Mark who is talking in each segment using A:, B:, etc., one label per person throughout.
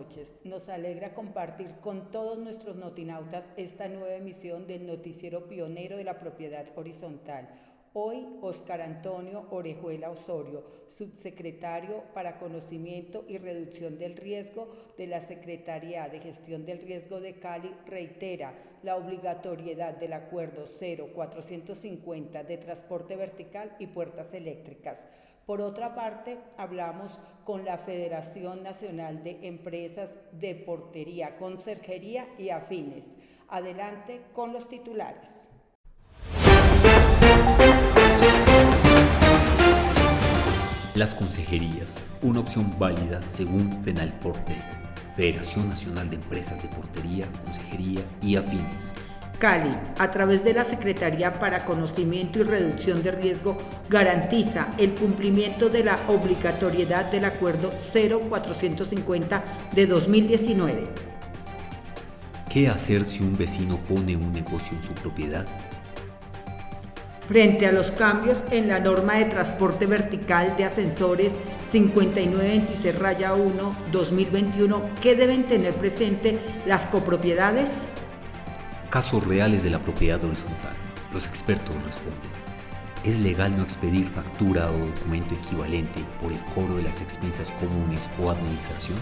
A: noches. Nos alegra compartir con todos nuestros notinautas esta nueva emisión del noticiero pionero de la propiedad horizontal. Hoy, Óscar Antonio Orejuela Osorio, subsecretario para Conocimiento y Reducción del Riesgo de la Secretaría de Gestión del Riesgo de Cali, reitera la obligatoriedad del Acuerdo 0450 de transporte vertical y puertas eléctricas. Por otra parte, hablamos con la Federación Nacional de Empresas de Portería, Conserjería y Afines. Adelante con los titulares.
B: Las consejerías, una opción válida según FENALPORTEC, Federación Nacional de Empresas de Portería, Consejería y Afines.
A: Cali, a través de la Secretaría para Conocimiento y Reducción de Riesgo, garantiza el cumplimiento de la obligatoriedad del Acuerdo 0450 de 2019.
B: ¿Qué hacer si un vecino pone un negocio en su propiedad?
A: Frente a los cambios en la norma de transporte vertical de ascensores 5926-1-2021, ¿qué deben tener presente las copropiedades?
B: Casos reales de la propiedad horizontal. Los expertos responden. ¿Es legal no expedir factura o documento equivalente por el cobro de las expensas comunes o administración?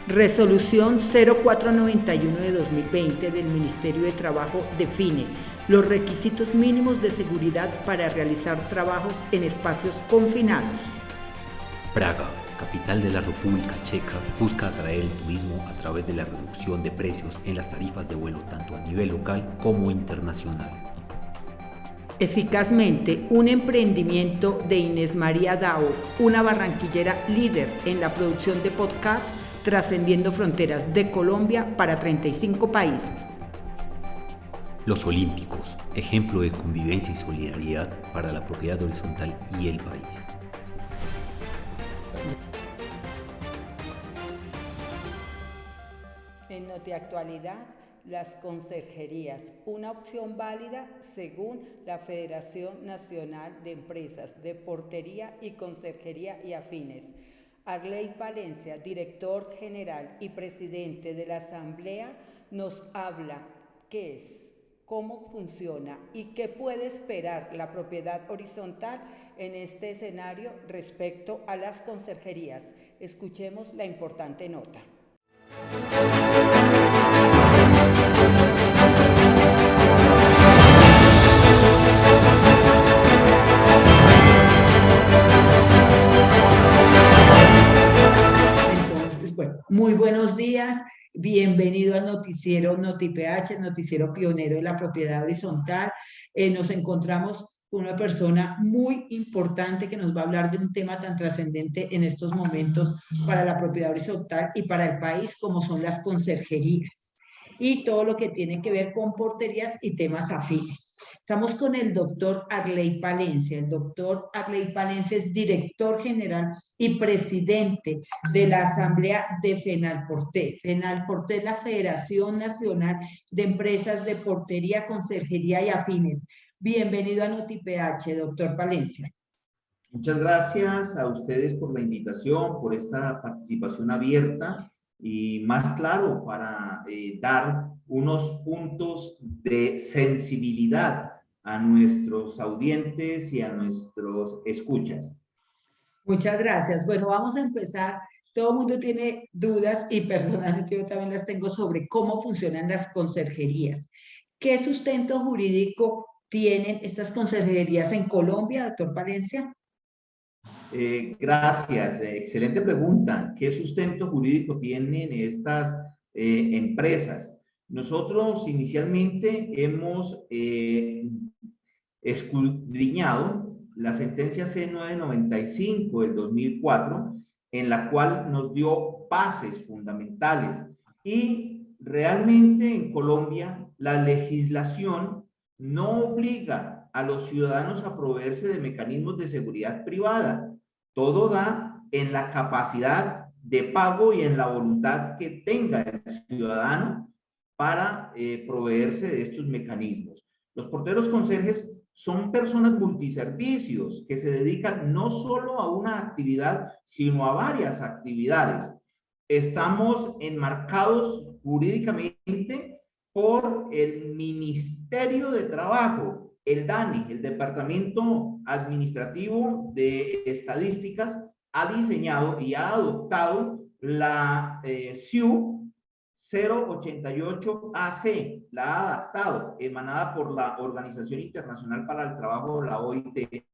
A: Resolución 0491 de 2020 del Ministerio de Trabajo define los requisitos mínimos de seguridad para realizar trabajos en espacios confinados.
B: Praga, capital de la República Checa, busca atraer el turismo a través de la reducción de precios en las tarifas de vuelo tanto a nivel local como internacional.
A: Eficazmente, un emprendimiento de Inés María Dao, una barranquillera líder en la producción de podcast, trascendiendo fronteras de Colombia para 35 países.
B: Los Olímpicos, ejemplo de convivencia y solidaridad para la propiedad horizontal y el país.
A: En Notiactualidad, las conserjerías, una opción válida según la Federación Nacional de Empresas de Portería y Conserjería y Afines. Arley Palencia, director general y presidente de la Asamblea, nos habla qué es, cómo funciona y qué puede esperar la propiedad horizontal en este escenario respecto a las conserjerías. Escuchemos la importante nota. Entonces, bueno, muy buenos días. Bienvenido al noticiero NotiPH, el noticiero pionero de la propiedad horizontal. Nos encontramos con una persona muy importante que nos va a hablar de un tema tan trascendente en estos momentos para la propiedad horizontal y para el país, como son las conserjerías y todo lo que tiene que ver con porterías y temas afines. Estamos con el doctor Arley Palencia. El doctor Arley Palencia es director general y presidente de la Asamblea de FENALPORTEC. FENALPORTEC es la Federación Nacional de Empresas de Portería, Conserjería y Afines. Bienvenido a NotiPH, doctor Palencia.
C: Muchas gracias a ustedes por la invitación, por esta participación abierta y más claro para dar unos puntos de sensibilidad a nuestros audientes y a nuestros escuchas.
A: Muchas gracias. Bueno, vamos a empezar. Todo el mundo tiene dudas y personalmente yo también las tengo sobre cómo funcionan las conserjerías. ¿Qué sustento jurídico tienen estas conserjerías en Colombia, doctor Palencia?
C: Gracias, excelente pregunta. ¿Qué sustento jurídico tienen estas empresas? Nosotros inicialmente hemos escudriñado la sentencia C995 del 2004, en la cual nos dio bases fundamentales. Y realmente en Colombia la legislación no obliga a los ciudadanos a proveerse de mecanismos de seguridad privada. Todo da en la capacidad de pago y en la voluntad que tenga el ciudadano para proveerse de estos mecanismos. Los porteros conserjes son personas multiservicios que se dedican no solo a una actividad, sino a varias actividades. estamos enmarcados jurídicamente por el Ministerio de Trabajo, el DANE, el Departamento Administrativo de Estadísticas, ha diseñado y ha adoptado la SIU 088AC, la ha adaptado, emanada por la Organización Internacional para el Trabajo, la OIT.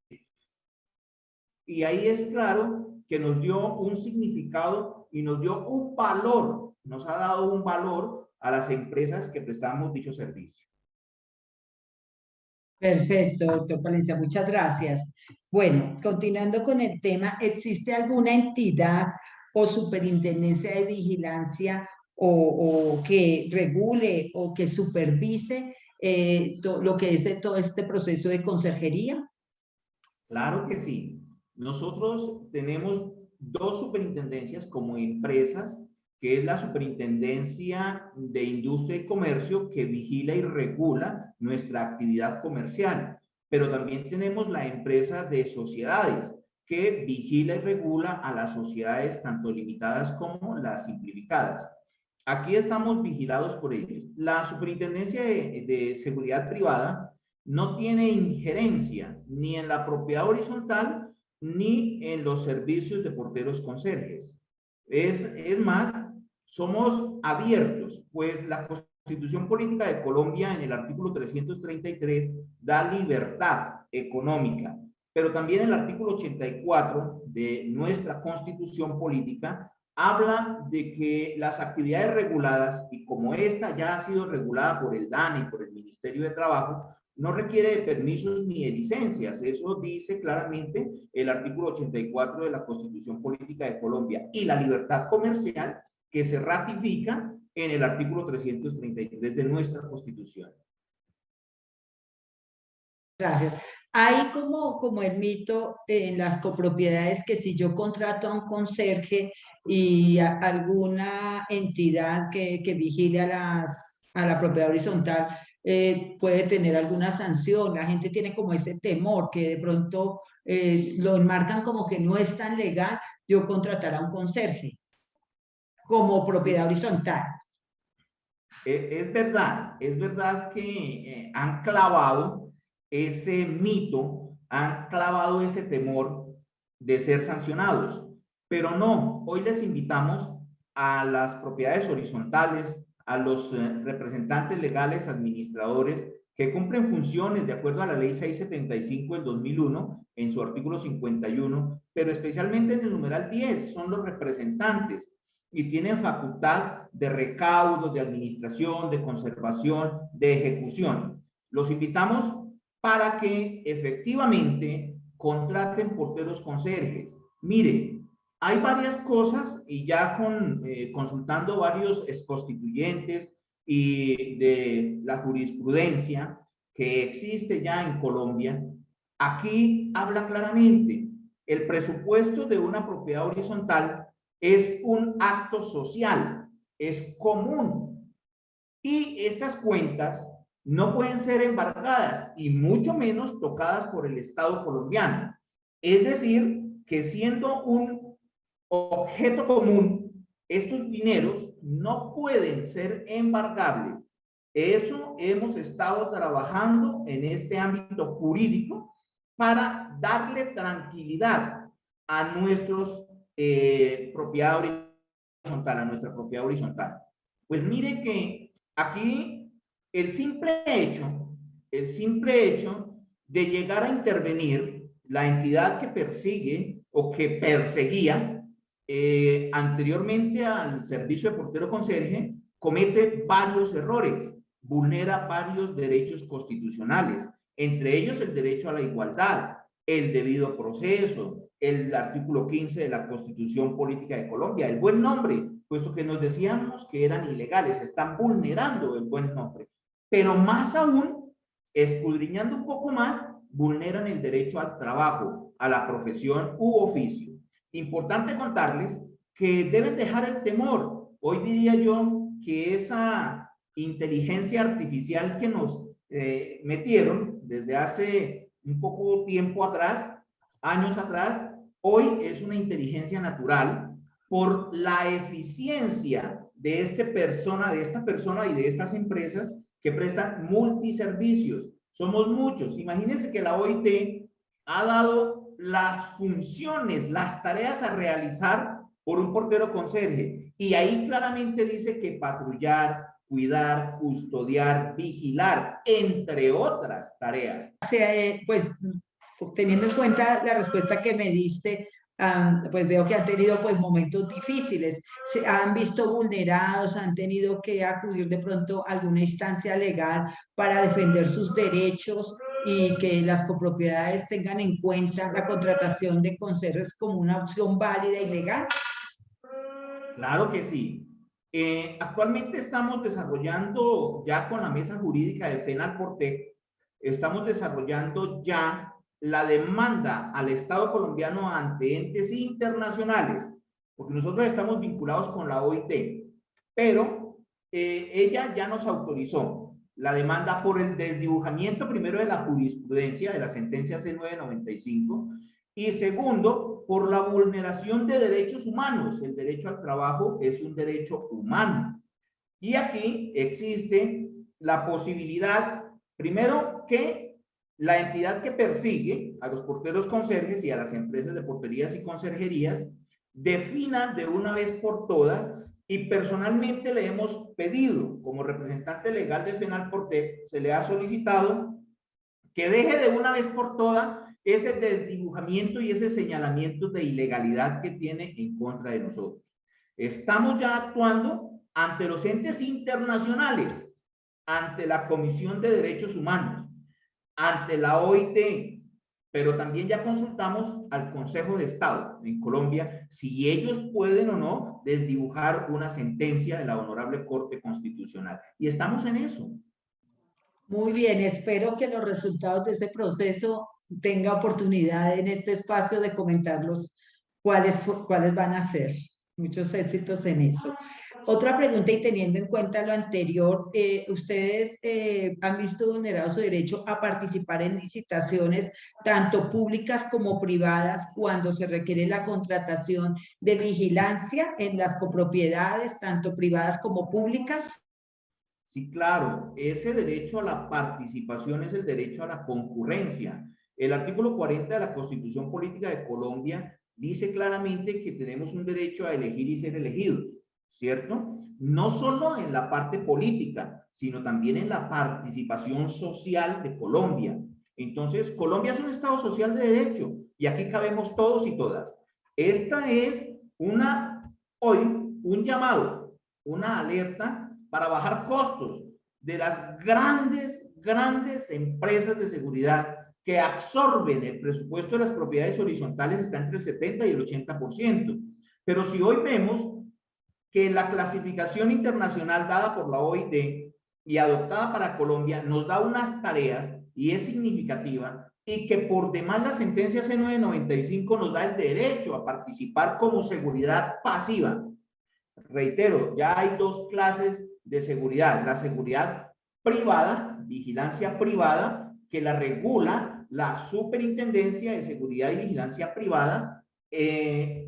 C: Y ahí es claro que nos dio un significado y nos dio un valor, nos ha dado un valor a las empresas que prestamos dicho servicio.
A: Perfecto, doctor Palencia, muchas gracias. Bueno, continuando con el tema, ¿existe alguna entidad o superintendencia de vigilancia o que regule o que supervise lo que es todo este proceso de conserjería?
C: Claro que sí. Nosotros tenemos dos superintendencias como empresas, que es la Superintendencia de Industria y Comercio, que vigila y regula nuestra actividad comercial. Pero también tenemos la empresa de sociedades, que vigila y regula a las sociedades tanto limitadas como las simplificadas. Aquí estamos vigilados por ellos. La Superintendencia de Seguridad Privada no tiene injerencia ni en la propiedad horizontal ni en los servicios de porteros conserjes. Es más, somos abiertos, pues la Constitución Política de Colombia en el artículo 333 da libertad económica, pero también el artículo 84 de nuestra Constitución Política habla de que las actividades reguladas, y como esta ya ha sido regulada por el DANE y por el Ministerio de Trabajo, no requiere de permisos ni de licencias. Eso dice claramente el artículo 84 de la Constitución Política de Colombia, y la libertad comercial que se ratifica en el artículo 333 de nuestra Constitución.
A: Gracias. Hay como el mito en las copropiedades que si yo contrato a un conserje y alguna entidad que vigile a la propiedad horizontal, puede tener alguna sanción. La gente tiene como ese temor que de pronto lo enmarcan como que no es tan legal yo contratar a un conserje como propiedad horizontal.
C: Es verdad que han clavado ese mito, han clavado ese temor de ser sancionados, pero no, hoy les invitamos a las propiedades horizontales, a los representantes legales, administradores, que cumplen funciones de acuerdo a la ley 675 del 2001, en su artículo 51, pero especialmente en el numeral 10, son los representantes y tienen facultad de recaudo, de administración, de conservación, de ejecución. Los invitamos para que efectivamente contraten porteros conserjes. Mire, hay varias cosas y ya consultando varios exconstituyentes y de la jurisprudencia que existe ya en Colombia, aquí habla claramente, el presupuesto de una propiedad horizontal es un acto social, es común, y estas cuentas no pueden ser embargadas y mucho menos tocadas por el Estado colombiano. Es decir, que siendo un objeto común, estos dineros no pueden ser embargables. Eso hemos estado trabajando en este ámbito jurídico para darle tranquilidad a nuestros propiedad horizontal, a nuestra propiedad horizontal. Pues mire que aquí el simple hecho de llegar a intervenir la entidad que persigue o que perseguía anteriormente al servicio de portero conserje, comete varios errores, vulnera varios derechos constitucionales, entre ellos el derecho a la igualdad, el debido proceso, el artículo 15 de la Constitución Política de Colombia, el buen nombre, puesto que nos decíamos que eran ilegales, están vulnerando el buen nombre, pero más aún, escudriñando un poco más, vulneran el derecho al trabajo, a la profesión u oficio. Importante contarles que deben dejar el temor. Hoy diría yo que esa inteligencia artificial que nos metieron desde hace un poco tiempo atrás, años atrás, hoy es una inteligencia natural por la eficiencia de esta persona y de estas empresas que prestan multiservicios. Somos muchos. Imagínense que la OIT ha dado las funciones, las tareas a realizar por un portero conserje. Y ahí claramente dice que patrullar, cuidar, custodiar, vigilar, entre otras tareas.
A: Pues teniendo en cuenta la respuesta que me diste, pues veo que han tenido pues momentos difíciles, se han visto vulnerados, han tenido que acudir de pronto a alguna instancia legal para defender sus derechos y que las copropiedades tengan en cuenta la contratación de conserjes como una opción válida y legal.
C: Claro que sí. Actualmente estamos desarrollando ya con la mesa jurídica de FENALPORTEC, estamos desarrollando ya la demanda al Estado colombiano ante entes internacionales, porque nosotros estamos vinculados con la OIT, pero ella ya nos autorizó la demanda por el desdibujamiento primero de la jurisprudencia de la sentencia C995 y segundo, por la vulneración de derechos humanos. El derecho al trabajo es un derecho humano. Y aquí existe la posibilidad, primero, que la entidad que persigue a los porteros conserjes y a las empresas de porterías y conserjerías defina de una vez por todas, y personalmente le hemos pedido, como representante legal de FENALPORTEC, se le ha solicitado que deje de una vez por todas ese desdibujamiento y ese señalamiento de ilegalidad que tiene en contra de nosotros. Estamos ya actuando ante los entes internacionales, ante la Comisión de Derechos Humanos, ante la OIT, pero también ya consultamos al Consejo de Estado en Colombia si ellos pueden o no desdibujar una sentencia de la Honorable Corte Constitucional. Y estamos en eso.
A: Muy bien, espero que los resultados de ese proceso tenga oportunidad en este espacio de comentarlos cuáles van a ser. Muchos éxitos en eso. Otra pregunta, y teniendo en cuenta lo anterior, ¿ustedes han visto vulnerado su derecho a participar en licitaciones, tanto públicas como privadas, cuando se requiere la contratación de vigilancia en las copropiedades, tanto privadas como públicas?
C: Sí, claro, ese derecho a la participación es el derecho a la concurrencia. El artículo 40 de la Constitución Política de Colombia dice claramente que tenemos un derecho a elegir y ser elegidos, ¿cierto? No solo en la parte política, sino también en la participación social de Colombia. Entonces, Colombia es un Estado social de derecho y aquí cabemos todos y todas. Esta es hoy un llamado, una alerta para bajar costos de las grandes empresas de seguridad que absorben el presupuesto de las propiedades horizontales, está entre el 70 y el 80%. Pero si hoy vemos que la clasificación internacional dada por la OIT y adoptada para Colombia nos da unas tareas y es significativa, y que por demás la sentencia C995 nos da el derecho a participar como seguridad pasiva. Reitero, ya hay dos clases de seguridad: la seguridad privada, vigilancia privada, que la regula la Superintendencia de Seguridad y Vigilancia Privada,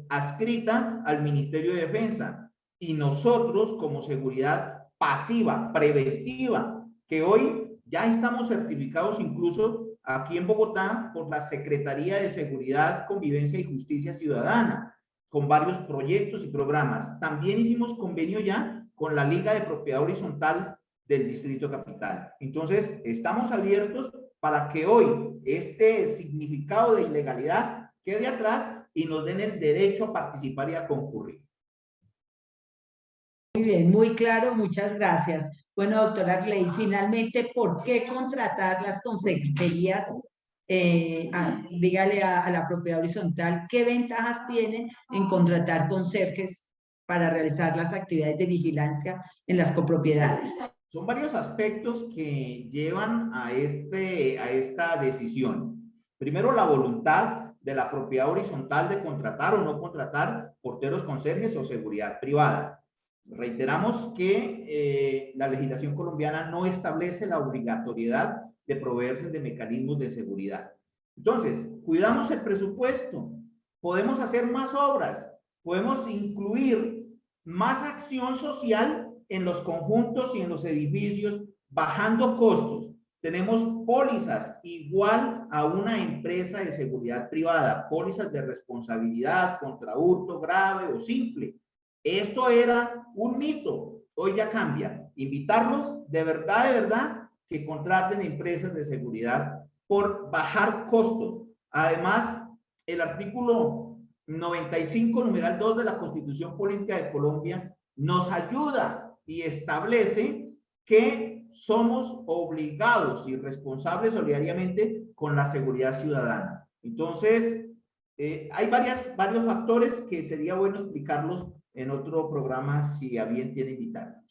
C: adscrita al Ministerio de Defensa, y nosotros como seguridad pasiva, preventiva, que hoy ya estamos certificados incluso aquí en Bogotá por la Secretaría de Seguridad, Convivencia y Justicia Ciudadana, con varios proyectos y programas. También hicimos convenio ya con la Liga de Propiedad Horizontal del Distrito Capital. Entonces, estamos abiertos para que hoy este significado de ilegalidad quede atrás y nos den el derecho a participar y a concurrir.
A: Muy bien, muy claro, muchas gracias. Bueno, doctora Clay, finalmente, ¿por qué contratar las consejerías? Dígale a la propiedad horizontal, ¿qué ventajas tienen en contratar conserjes para realizar las actividades de vigilancia en las copropiedades?
C: Son varios aspectos que llevan a esta decisión. Primero, la voluntad de la propiedad horizontal de contratar o no contratar porteros conserjes o seguridad privada. Reiteramos que la legislación colombiana no establece la obligatoriedad de proveerse de mecanismos de seguridad. Entonces, cuidamos el presupuesto, podemos hacer más obras, podemos incluir más acción social en los conjuntos y en los edificios, bajando costos. Tenemos pólizas igual a una empresa de seguridad privada, pólizas de responsabilidad contra hurto grave o simple. Esto era un mito, hoy ya cambia. Invitarlos de verdad, que contraten empresas de seguridad por bajar costos. Además, el artículo 95, numeral 2 de la Constitución Política de Colombia nos ayuda y establece que somos obligados y responsables solidariamente con la seguridad ciudadana. Entonces, hay varios factores que sería bueno explicarlos en otro programa si a bien tiene invitarnos.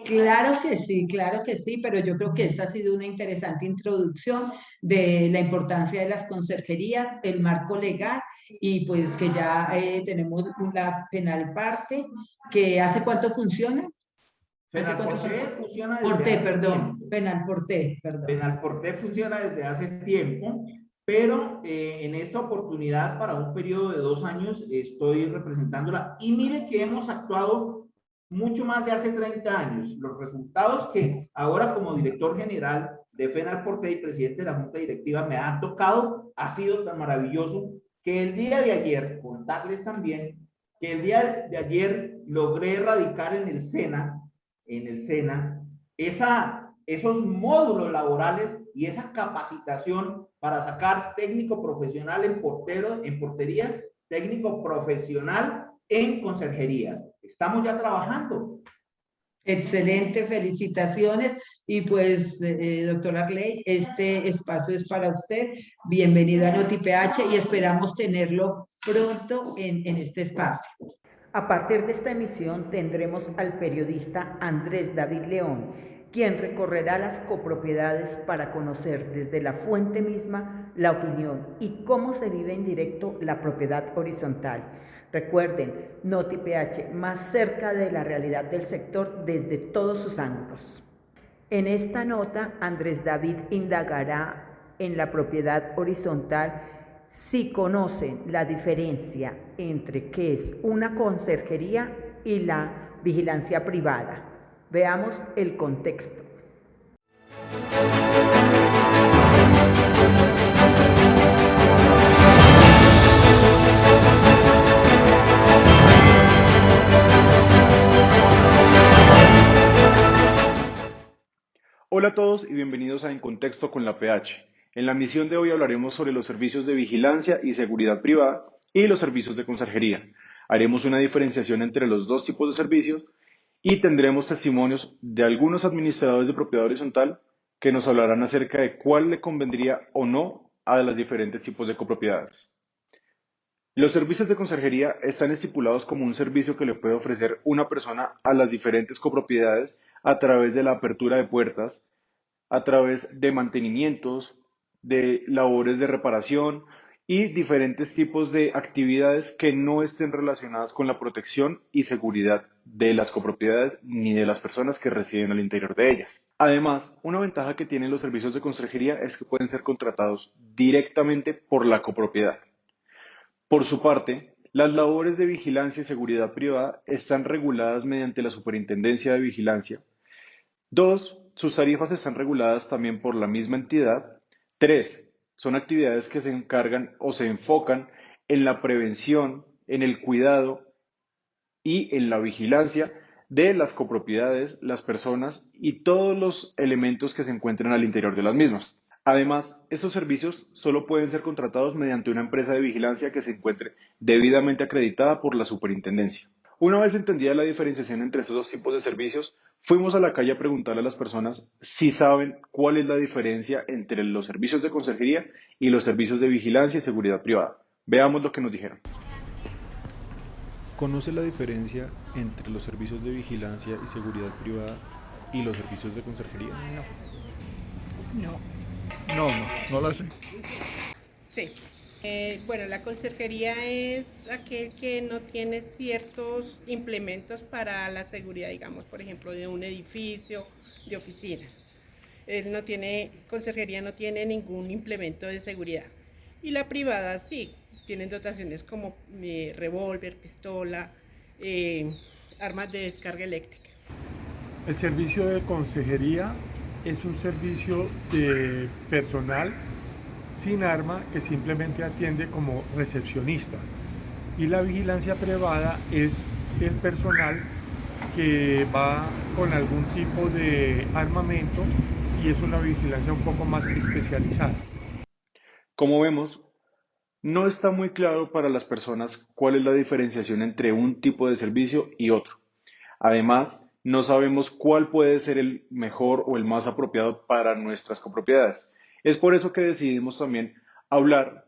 A: Claro que sí, pero yo creo que esta ha sido una interesante introducción de la importancia de las conserjerías, el marco legal y pues que ya tenemos la penal parte, que ¿hace cuánto funciona?
C: Penalporté funciona desde
A: Porté,
C: hace
A: perdón,
C: tiempo.
A: Penalporté, perdón.
C: Penalporté funciona desde hace tiempo, pero en esta oportunidad, para un periodo de 2 años, estoy representándola. Y mire que hemos actuado mucho más de hace 30 años. Los resultados que ahora como director general de Penalporté y presidente de la Junta Directiva me han tocado ha sido tan maravilloso que el día de ayer, contarles también, que el día de ayer logré erradicar en el SENA, esos módulos laborales y esa capacitación para sacar técnico profesional en porterías, técnico profesional en conserjerías. Estamos ya trabajando.
A: Excelente, felicitaciones. Y pues, doctor Arley, este espacio es para usted. Bienvenido a NotiPH y esperamos tenerlo pronto en este espacio.
D: A partir de esta emisión tendremos al periodista Andrés David León, quien recorrerá las copropiedades para conocer desde la fuente misma la opinión y cómo se vive en directo la propiedad horizontal. Recuerden, NotiPH, más cerca de la realidad del sector desde todos sus ángulos. En esta nota, Andrés David indagará en la propiedad horizontal si conocen la diferencia entre qué es una conserjería y la vigilancia privada. Veamos el contexto.
E: Hola a todos y bienvenidos a En Contexto con la PH. En la misión de hoy hablaremos sobre los servicios de vigilancia y seguridad privada y los servicios de conserjería. Haremos una diferenciación entre los dos tipos de servicios y tendremos testimonios de algunos administradores de propiedad horizontal que nos hablarán acerca de cuál le convendría o no a los diferentes tipos de copropiedades. Los servicios de conserjería están estipulados como un servicio que le puede ofrecer una persona a las diferentes copropiedades a través de la apertura de puertas, a través de mantenimientos, de labores de reparación y diferentes tipos de actividades que no estén relacionadas con la protección y seguridad de las copropiedades ni de las personas que residen al interior de ellas. Además, una ventaja que tienen los servicios de conserjería es que pueden ser contratados directamente por la copropiedad. Por su parte, las labores de vigilancia y seguridad privada están reguladas mediante la Superintendencia de Vigilancia. 2. Sus tarifas están reguladas también por la misma entidad. 3. Son actividades que se encargan o se enfocan en la prevención, en el cuidado y en la vigilancia de las copropiedades, las personas y todos los elementos que se encuentran al interior de las mismas. Además, estos servicios solo pueden ser contratados mediante una empresa de vigilancia que se encuentre debidamente acreditada por la superintendencia. Una vez entendida la diferenciación entre estos dos tipos de servicios, fuimos a la calle a preguntarle a las personas si saben cuál es la diferencia entre los servicios de conserjería y los servicios de vigilancia y seguridad privada. Veamos lo que nos dijeron.
F: ¿Conoce la diferencia entre los servicios de vigilancia y seguridad privada y los servicios de conserjería?
G: No lo sé.
H: Sí. Bueno, la conserjería es aquel que no tiene ciertos implementos para la seguridad, digamos, por ejemplo, de un edificio, de oficina. Conserjería no tiene ningún implemento de seguridad. Y la privada sí, tienen dotaciones como revólver, pistola, armas de descarga eléctrica.
G: El servicio de consejería es un servicio de personal sin arma que simplemente atiende como recepcionista. Y la vigilancia privada es el personal que va con algún tipo de armamento y es una vigilancia un poco más especializada.
E: Como vemos, no está muy claro para las personas cuál es la diferenciación entre un tipo de servicio y otro. Además, no sabemos cuál puede ser el mejor o el más apropiado para nuestras copropiedades. Es por eso que decidimos también hablar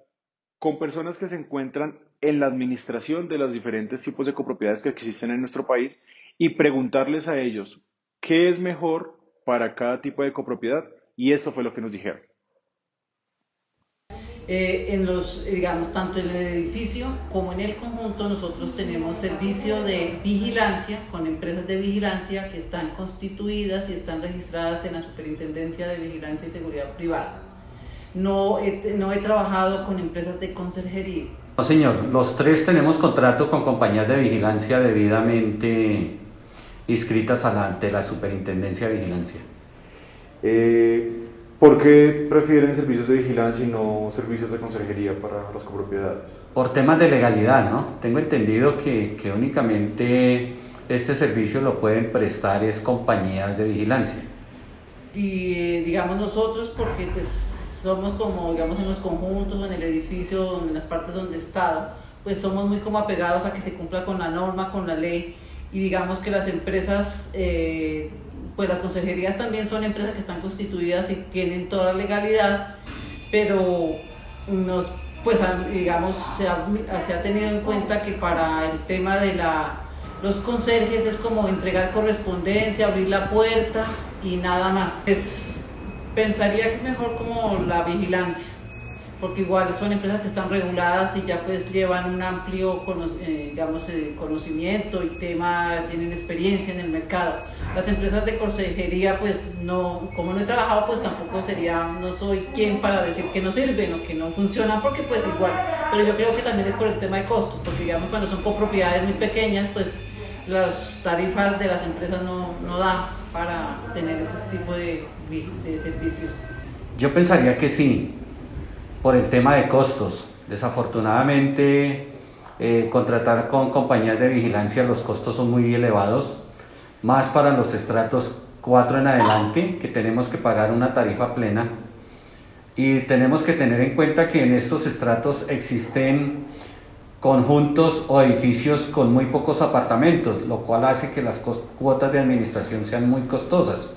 E: con personas que se encuentran en la administración de los diferentes tipos de copropiedades que existen en nuestro país y preguntarles a ellos qué es mejor para cada tipo de copropiedad, y eso fue lo que nos dijeron.
I: Digamos, tanto en el edificio como en el conjunto, nosotros tenemos servicio de vigilancia con empresas de vigilancia que están constituidas y están registradas en la Superintendencia de Vigilancia y Seguridad Privada. No he trabajado con empresas de conserjería.
J: No, señor, los tres tenemos contrato con compañías de vigilancia debidamente inscritas ante la Superintendencia de Vigilancia.
F: ¿Por qué prefieren servicios de vigilancia y no servicios de conserjería para las copropiedades?
J: Por temas de legalidad, ¿no? Tengo entendido que únicamente este servicio lo pueden prestar es compañías de vigilancia.
I: Y digamos nosotros, porque pues somos como, digamos, en los conjuntos o en el edificio, en las partes donde he estado, pues somos muy como apegados a que se cumpla con la norma, con la ley, y digamos que las empresas, pues las consejerías también son empresas que están constituidas y tienen toda la legalidad, pero digamos, se ha tenido en cuenta que para el tema de los conserjes es como entregar correspondencia, abrir la puerta y nada más. Pensaría que es mejor como la vigilancia, porque igual son empresas que están reguladas y ya pues llevan un amplio conocimiento y tienen experiencia en el mercado. Las empresas de consejería pues no, como no he trabajado pues tampoco no soy quien para decir que no sirven o que no funcionan, porque pues igual, pero yo creo que también es por el tema de costos, porque digamos cuando son copropiedades muy pequeñas pues las tarifas de las empresas no dan para tener ese tipo de servicios.
J: Yo pensaría que sí, por el tema de costos. Desafortunadamente, contratar con compañías de vigilancia los costos son muy elevados, más para los estratos 4 en adelante, que tenemos que pagar una tarifa plena. Y tenemos que tener en cuenta que en estos estratos existen conjuntos o edificios con muy pocos apartamentos, lo cual hace que las cuotas de administración sean muy costosas.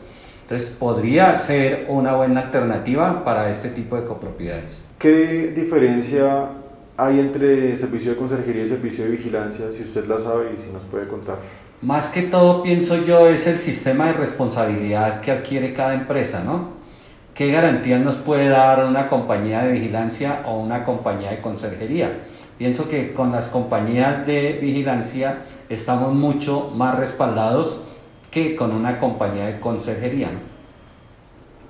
J: Entonces podría ser una buena alternativa para este tipo de copropiedades.
F: ¿Qué diferencia hay entre servicio de conserjería y servicio de vigilancia, si usted la sabe y si nos puede contar?
J: Más que todo, pienso yo, es el sistema de responsabilidad que adquiere cada empresa, ¿no? ¿Qué garantías nos puede dar una compañía de vigilancia o una compañía de conserjería? Pienso que con las compañías de vigilancia estamos mucho más respaldados que con una compañía de conserjería, ¿no?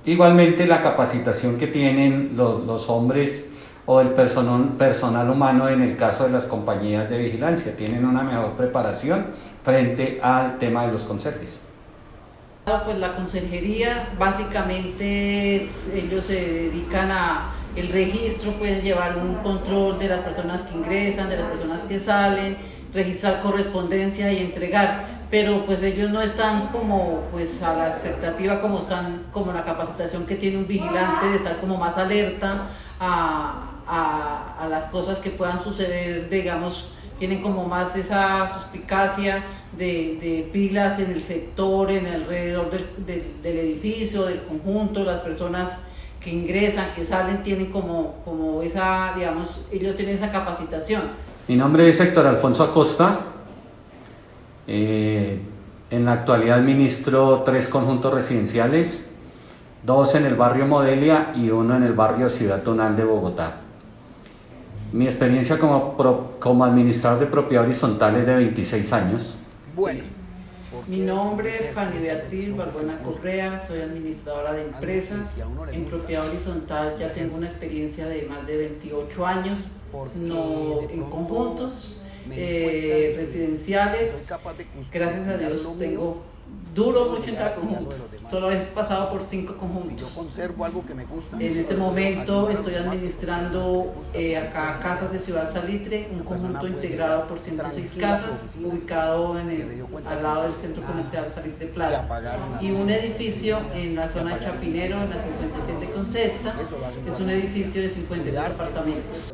J: Igualmente la capacitación que tienen los hombres o el personal humano en el caso de las compañías de vigilancia, tienen una mejor preparación frente al tema de los conserjes.
I: Pues la conserjería básicamente ellos se dedican a el registro, pueden llevar un control de las personas que ingresan, de las personas que salen, registrar correspondencia y entregar, pero pues ellos no están como pues a la expectativa como la capacitación que tiene un vigilante de estar como más alerta a las cosas que puedan suceder, digamos, tienen como más esa suspicacia de pilas en el sector, en alrededor del edificio, del conjunto, las personas que ingresan, que salen, tienen como esa, digamos, ellos tienen esa capacitación.
J: Mi nombre es Héctor Alfonso Acosta. En la actualidad administro 3 conjuntos residenciales, 2 en el barrio Modelia y 1 en el barrio Ciudad Tunal de Bogotá. Mi experiencia como administrador de propiedad horizontal es de 26 años.
K: Bueno.
I: Mi nombre es Fanny Beatriz Balbuena Correa, soy administradora de empresas. En propiedad horizontal ya tengo una experiencia de más de 28 años no en conjuntos residenciales. Gracias a Dios tengo duro mucho en cada conjunto. Solo he pasado por 5 conjuntos.
K: Yo conservo algo que me gusta.
I: En este momento estoy administrando acá Casas de Ciudad Salitre, un conjunto integrado por 106 casas, ubicado al lado del Centro Comercial Salitre Plaza. Y un edificio en la zona de Chapinero, en la 57 con Sexta, es un edificio de 52 apartamentos.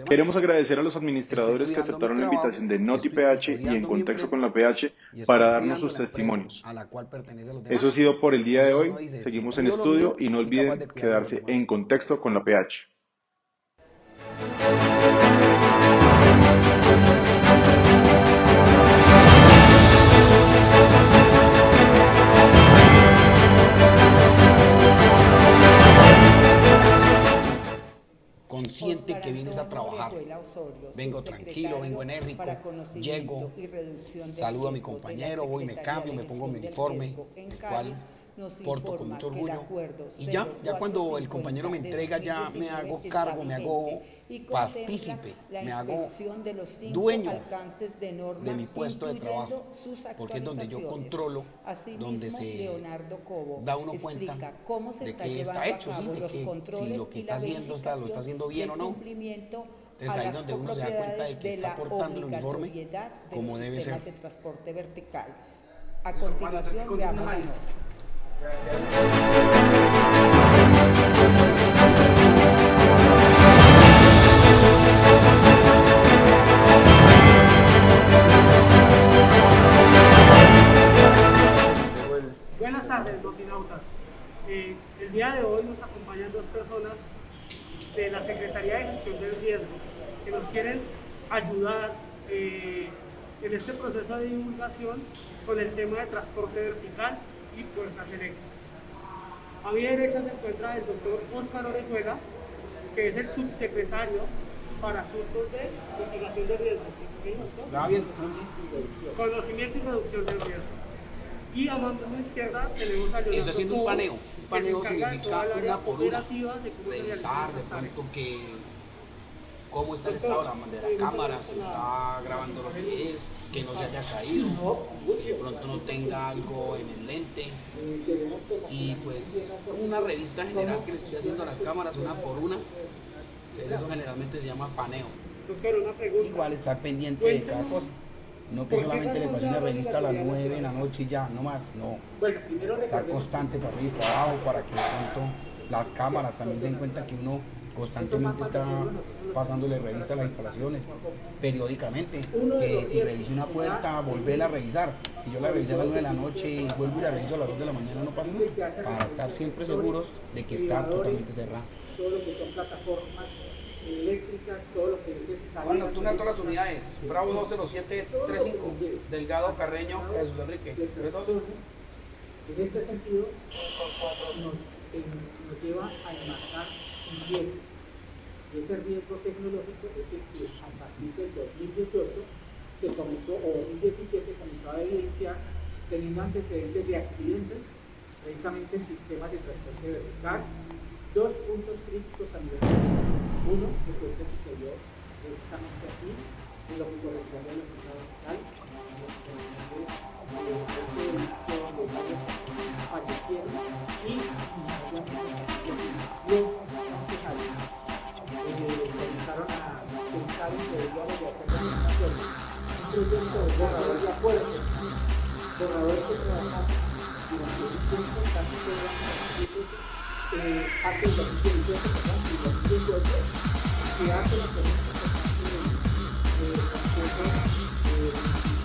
E: Queremos agradecer a los administradores que aceptaron la invitación de NotiPH y En Contexto con la PH para darnos sus testimonios. Eso ha sido por el día de hoy. Seguimos en estudio y no olviden quedarse en contexto con la PH.
K: Consciente que vienes a trabajar. Vengo tranquilo, vengo enérgico, llego, saludo a mi compañero, voy, me cambio, me pongo mi uniforme, el cual porto con mucho orgullo. Y ya cuando el compañero me entrega, ya me hago cargo, me hago partícipe, me hago dueño de mi puesto de trabajo, porque es donde yo controlo, donde se da uno cuenta de que está hecho, ¿sí? De que si lo que está haciendo lo está haciendo bien o no. Entonces ahí es donde uno se da cuenta de que está portando el uniforme como debe ser.
D: A continuación, veamos la nota.
L: Buenas tardes, notinautas. El día de hoy nos acompañan 2 personas de la Secretaría de Gestión del Riesgo que nos quieren ayudar en este proceso de divulgación con el tema de transporte vertical y puertas eléctricas. A mi derecha se encuentra el doctor Óscar Orejuela, que es el subsecretario para asuntos de mitigación de riesgo, conocimiento y reducción del riesgo. Y a mano izquierda tenemos a Leonardo.
K: Estoy haciendo un paneo. Un paneo significa una por una.
L: Revisar
K: de pronto cómo está el estado de la cámara, si está grabando lo que no se haya caído, que de pronto no tenga algo en el lente. Y pues como una revista general que le estoy haciendo a las cámaras una por una. Entonces eso generalmente se llama paneo. Igual estar pendiente de cada cosa. No que solamente le pase una revista a las 9 de la noche y ya, no más, no. Estar constante para arriba y para abajo para que de pronto las cámaras también se den cuenta que uno constantemente está pasándole revista a las instalaciones, periódicamente, que si reviso una puerta, volverla a revisar. Si yo la revisé a las 9 de la noche y vuelvo y la reviso a las 2 de la mañana, no pasa nada, para estar siempre seguros de que está totalmente cerrada.
L: Todo lo que son plataformas eléctricas, todo lo que es escalera.
K: Bueno, nocturna a todas las unidades. Bravo 20735, Delgado Carreño, Jesús Enrique.
L: En este sentido, nos lleva a enmarcar un riesgo. Ese riesgo tecnológico es el que a partir del 2018 se comenzó, o 2017 comenzó a evidenciar, teniendo antecedentes de accidentes, precisamente en sistemas de transporte vertical. 2 puntos críticos a nivel nacional. Uno, que fue el que sucedió precisamente aquí, en lo que corresponde a los estados locales, fallecieron y comenzaron a pensar en que debíamos de hacer un proyecto de borrador de acuerdo, borrador que trabajamos durante un tiempo, tanto que parte del 2018, y 2018 se hace la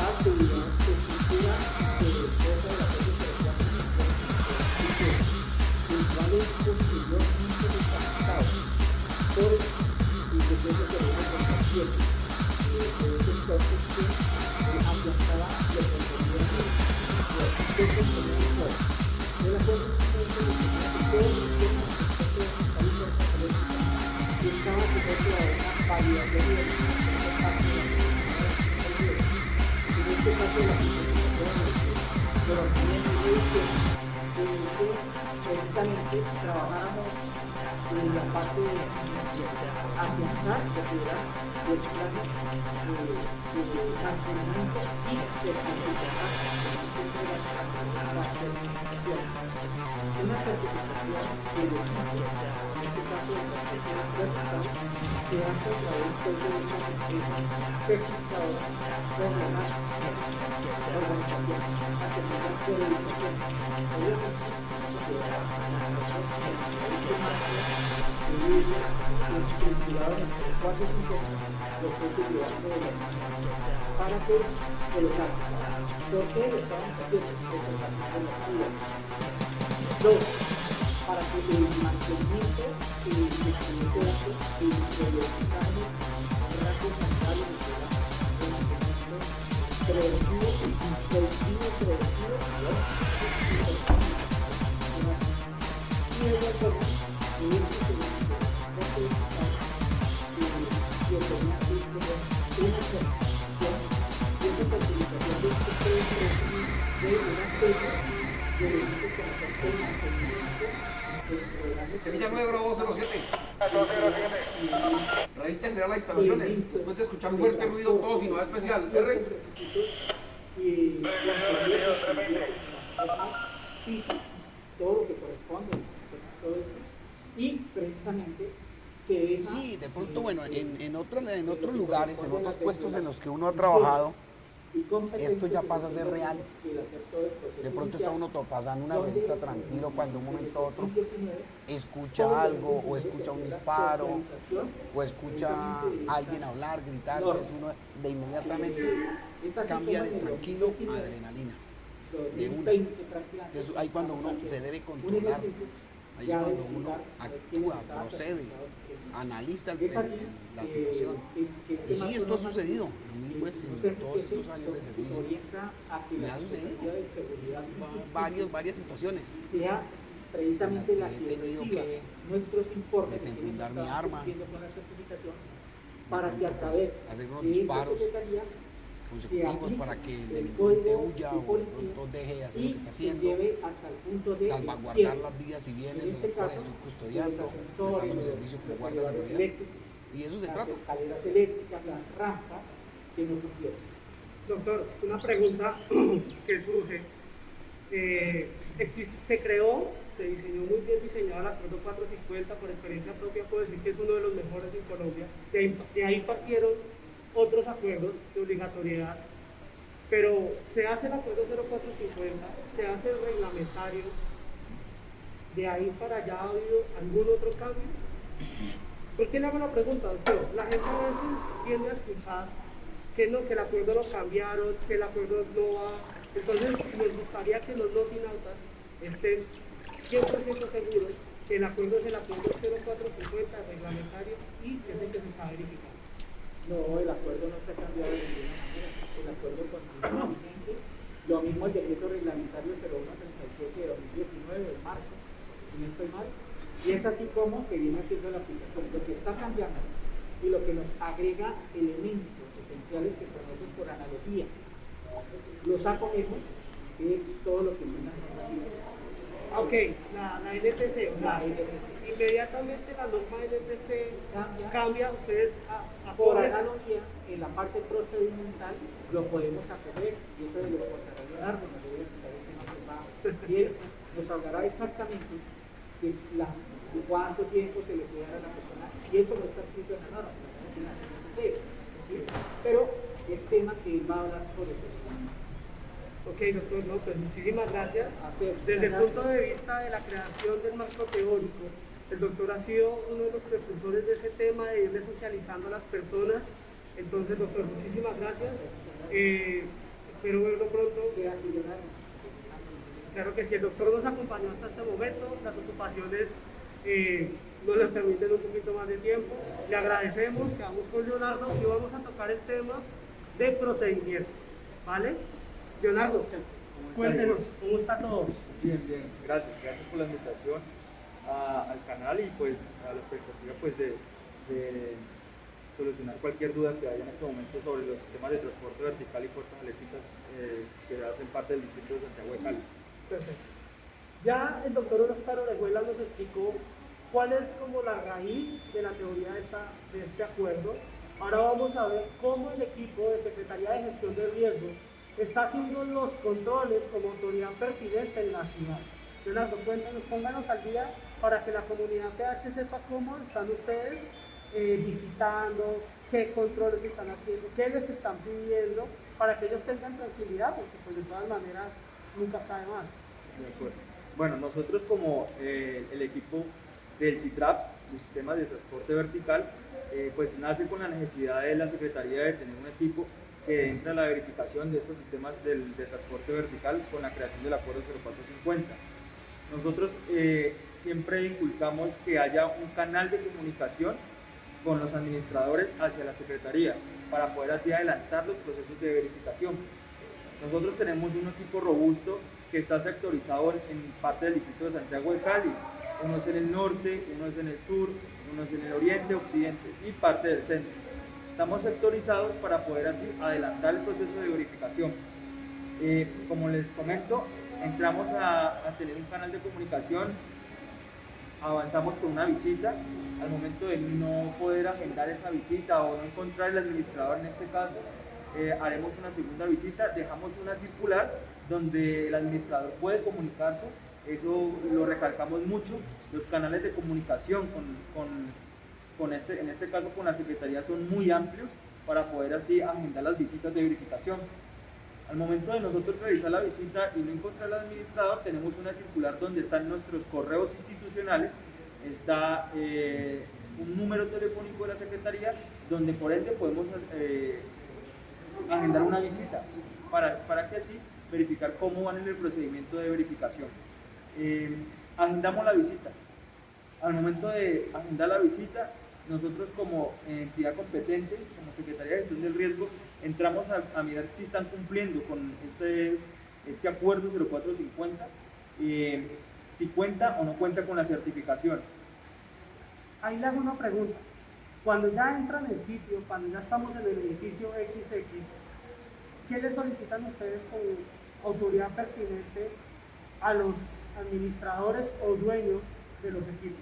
L: actividad de estructura de cosas de la propia el cual es posteriormente descartado por el decreto de la Constitución entonces que aplazaba el contenido de la Constitución estaba sujeto a una variedad de riesgos. En este caso, la pero también precisamente trabajáramos la parte de afianzar lo que eran los planes de mantenimiento y de participación la certificación. Una certificación de equipo, en este caso de la vertical, se hace a través de una empresa certificadora con una organización a que tenga acreditación. Obviamente, estructurados en 450 los precios de banco de la para que colocar. ¿Por qué lo estamos haciendo? Es el caso de la ciudad. Dos, para que el mantenimiento y el crecimiento de datos y el periodizado rápido sanitario de mantenimiento preventivo y el acuerdo de este
K: Sevilla 9 Bravo 07. Raíz general a instalaciones. Después de escuchar fuerte ruido, todo sin nada especial. R.
L: Todo lo que corresponde, todo esto. Y precisamente se deja,
K: sí, de pronto, bueno, en otros lugares, en otros puestos en los que uno ha trabajado, esto ya pasa a ser real. De pronto está uno pasando una revista tranquilo cuando un momento a otro escucha algo, o escucha un disparo, o escucha a alguien hablar, gritar, entonces uno de inmediatamente cambia de tranquilo a adrenalina. De una. Entonces ahí cuando uno se debe controlar, ahí es cuando uno actúa, procede, analiza la situación. Y sí, esto ha sucedido. A mí, pues, en todos estos años de servicio, me ha sucedido varias situaciones
L: precisamente
K: en las que he tenido que desenfundar mi arma,
L: para que a través
K: hacer unos disparos consecutivos para que el delincuente huya o de pronto deje de hacer lo que está haciendo, salvaguardar las vidas y bienes de las cuales estoy custodiando, prestando mi servicio como guardia de seguridad. Y eso se trata.
L: Escaleras eléctricas, las rampas que no cumplieron.
M: Doctor, una pregunta que surge. Se creó, se diseñó muy bien diseñado el acuerdo 450, por experiencia propia puedo decir que es uno de los mejores en Colombia. De ahí partieron otros acuerdos de obligatoriedad, pero se hace el acuerdo 0450, se hace el reglamentario, de ahí para allá ha habido algún otro cambio. ¿Por qué le hago la pregunta, doctor? La gente a veces tiende a escuchar que no, que el acuerdo lo cambiaron, que el acuerdo no va. Entonces, nos gustaría que los notinautas estén 100% seguros que el acuerdo es el acuerdo 0450 reglamentario y es el que se está verificando.
L: No, el acuerdo no se ha cambiado de ninguna manera. El acuerdo continúa vigente. Lo mismo el decreto reglamentario 0137 de 2019 de marzo, si no estoy mal. Y es así como que viene haciendo la aplicación. Lo que está cambiando y lo que nos agrega elementos esenciales que conocen por analogía, los acogemos, es todo lo que viene haciendo.
M: Ok, la NTC, inmediatamente la norma NTC cambia, ustedes
L: por analogía, en la parte procedimental lo podemos acoger, y eso de lo contará Leonardo, nos voy a explicar el tema privado, y él nos hablará exactamente de cuánto tiempo se le puede dar a la persona, y eso no está escrito en la norma, en la NTC, ¿sí? Pero es tema que él va a hablar sobre eso.
M: Ok, doctor, no, pues muchísimas gracias. Desde el punto de vista de la creación del marco teórico, el doctor ha sido uno de los precursores de ese tema, de irle socializando a las personas. Entonces, doctor, muchísimas gracias. Espero verlo pronto. Claro que sí, el doctor nos acompañó hasta este momento, las ocupaciones nos le permiten un poquito más de tiempo. Le agradecemos, quedamos con Leonardo y vamos a tocar el tema de procedimiento, ¿vale? Leonardo, cuéntenos, ¿cómo está todo?
N: Bien, gracias por la invitación al canal y pues a la expectativa pues de solucionar cualquier duda que haya en este momento sobre los sistemas de transporte vertical y puertas eléctricas que hacen parte del distrito de Santiago de Cali.
M: Perfecto. Ya el doctor Óscar Orejuela nos explicó
L: cuál es como la raíz de la teoría de este acuerdo. Ahora vamos a ver cómo el equipo de Secretaría de Gestión del Riesgo está haciendo los controles como autoridad pertinente en la ciudad. Leonardo, cuéntanos, pónganos al día para que la comunidad PH sepa cómo están ustedes visitando, qué controles están haciendo, qué les están pidiendo, para que ellos tengan tranquilidad, porque pues de todas maneras nunca está de más.
N: De acuerdo. Bueno, nosotros como el equipo del CITRAP, el Sistema de Transporte Vertical, pues nace con la necesidad de la Secretaría de tener un equipo que entra a la verificación de estos sistemas de transporte vertical con la creación del Acuerdo 0450. Nosotros siempre inculcamos que haya un canal de comunicación con los administradores hacia la Secretaría para poder así adelantar los procesos de verificación. Nosotros tenemos un equipo robusto que está sectorizado en parte del distrito de Santiago de Cali. Uno es en el norte, uno es en el sur, uno es en el oriente, occidente y parte del centro. Estamos sectorizados para poder así adelantar el proceso de verificación. Como les comento, entramos a tener un canal de comunicación, avanzamos con una visita. Al momento de no poder agendar esa visita o no encontrar el administrador en este caso, haremos una segunda visita, dejamos una circular donde el administrador puede comunicarse. Eso lo recalcamos mucho. Los canales de comunicación en este caso con la Secretaría son muy amplios para poder así agendar las visitas de verificación. Al momento de nosotros realizar la visita y no encontrar al administrador, tenemos una circular donde están nuestros correos institucionales, está un número telefónico de la Secretaría, donde por ende podemos agendar una visita para que así verificar cómo van en el procedimiento de verificación. Agendamos la visita. Al momento de agendar la visita, nosotros como entidad competente, como Secretaría de Gestión del Riesgo, entramos a mirar si están cumpliendo con este acuerdo 0450, si cuenta o no cuenta con la certificación.
L: Ahí le hago una pregunta. Cuando ya entran en el sitio, cuando ya estamos en el edificio XX, ¿qué le solicitan ustedes como autoridad pertinente a los administradores o dueños de los equipos?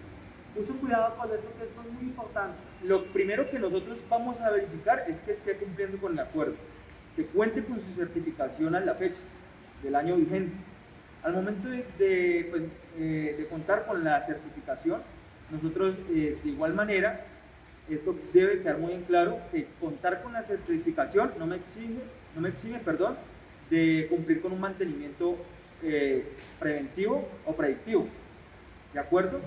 L: Mucho cuidado con eso, que eso es muy importante.
N: Lo primero que nosotros vamos a verificar es que esté cumpliendo con el acuerdo, que cuente con su certificación a la fecha del año vigente. Al momento de contar con la certificación, nosotros de igual manera, esto debe quedar muy en claro, que contar con la certificación no me exime, de cumplir con un mantenimiento preventivo o predictivo. ¿De acuerdo?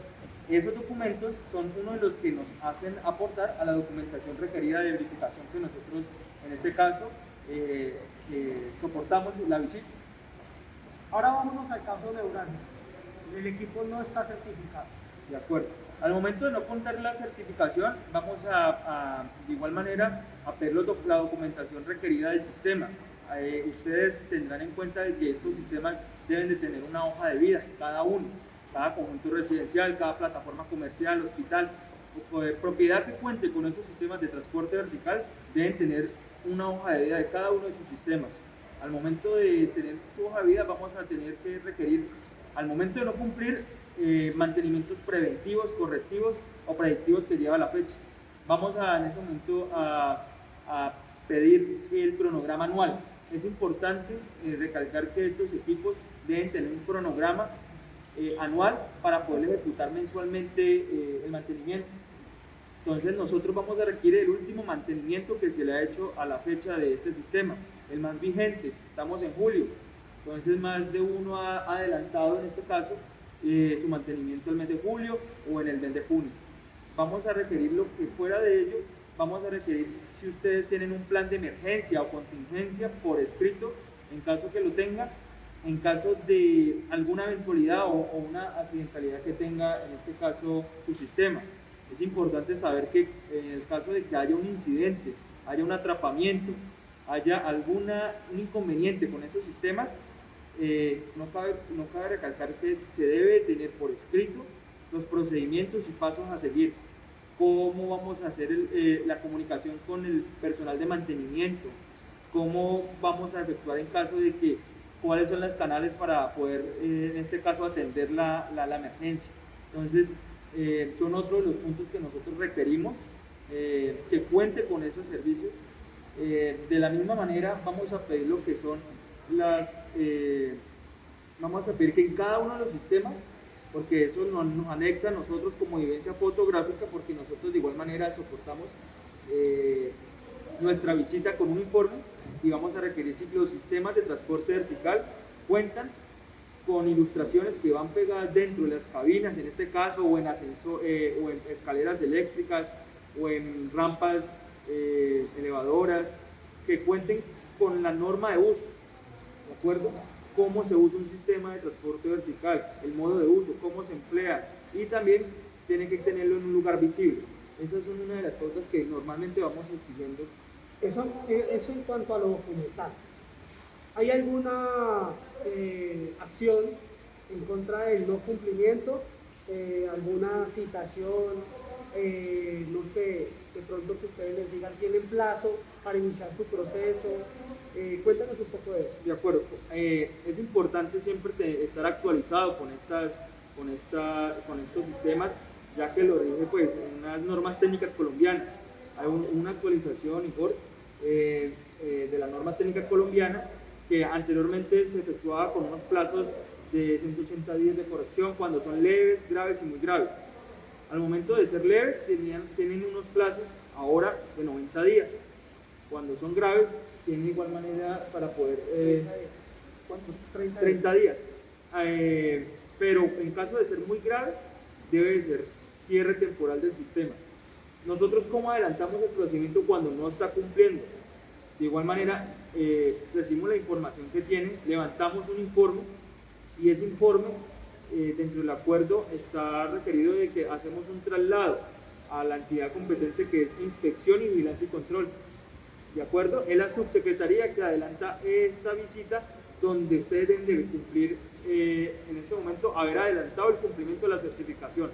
N: Esos documentos son uno de los que nos hacen aportar a la documentación requerida de verificación que nosotros, en este caso, soportamos la visita.
L: Ahora vámonos al caso de Urania. El equipo no está certificado.
N: De acuerdo. Al momento de no contar la certificación, vamos de igual manera a pedir la documentación requerida del sistema. Ustedes tendrán en cuenta de que estos sistemas deben de tener una hoja de vida, cada uno. Cada conjunto residencial, cada plataforma comercial, hospital, propiedad que cuente con estos sistemas de transporte vertical deben tener una hoja de vida de cada uno de sus sistemas. Al momento de tener su hoja de vida vamos a tener que requerir, al momento de no cumplir, mantenimientos preventivos, correctivos o predictivos que lleva la fecha. Vamos en este momento a pedir el cronograma anual. Es importante recalcar que estos equipos deben tener un cronograma anual para poder ejecutar mensualmente el mantenimiento. Entonces nosotros vamos a requerir el último mantenimiento que se le ha hecho a la fecha de este sistema, el más vigente. Estamos en julio, entonces más de uno ha adelantado en este caso su mantenimiento el mes de julio o en el mes de junio. Vamos a requerir lo que fuera de ello, vamos a requerir si ustedes tienen un plan de emergencia o contingencia por escrito, en caso que lo tengan, en caso de alguna eventualidad o una accidentalidad que tenga en este caso su sistema. Es importante saber que en el caso de que haya un incidente, haya un atrapamiento, haya algún inconveniente con esos sistemas, no cabe recalcar que se debe tener por escrito los procedimientos y pasos a seguir. Cómo vamos a hacer la comunicación con el personal de mantenimiento, cómo vamos a efectuar en caso de que, cuáles son los canales para poder, en este caso, atender la emergencia. Entonces, son otros de los puntos que nosotros requerimos, que cuente con esos servicios. De la misma manera vamos a pedir lo que son vamos a pedir que en cada uno de los sistemas, porque eso nos anexa a nosotros como evidencia fotográfica, porque nosotros de igual manera soportamos nuestra visita con un informe, y vamos a requerir si los sistemas de transporte vertical cuentan con ilustraciones que van pegadas dentro de las cabinas, en este caso, o en escaleras eléctricas, o en rampas elevadoras, que cuenten con la norma de uso, ¿de acuerdo? Cómo se usa un sistema de transporte vertical, el modo de uso, cómo se emplea, y también tiene que tenerlo en un lugar visible. Esas son una de las cosas que normalmente vamos exigiendo.
L: Eso en cuanto a lo documental. ¿Hay alguna acción en contra del no cumplimiento? ¿Alguna citación? No sé, de pronto que ustedes les digan, tienen plazo para iniciar su proceso. Cuéntanos un poco de eso.
N: De acuerdo. Es importante siempre estar actualizado con estos sistemas, ya que lo rige pues unas normas técnicas colombianas. Hay una actualización, Igor, de la norma técnica colombiana, que anteriormente se efectuaba con unos plazos de 180 días de corrección cuando son leves, graves y muy graves. Al momento de ser leves tienen unos plazos ahora de 90 días. Cuando son graves tienen igual manera para poder... 30 días. Pero en caso de ser muy grave debe de ser cierre temporal del sistema. Nosotros, ¿cómo adelantamos el procedimiento cuando no está cumpliendo? De igual manera, recibimos la información que tienen, levantamos un informe, y ese informe, dentro del acuerdo, está requerido de que hacemos un traslado a la entidad competente, que es Inspección y Vigilancia y Control. ¿De acuerdo? Es la subsecretaría que adelanta esta visita, donde ustedes deben de cumplir, en este momento, haber adelantado el cumplimiento de la certificación.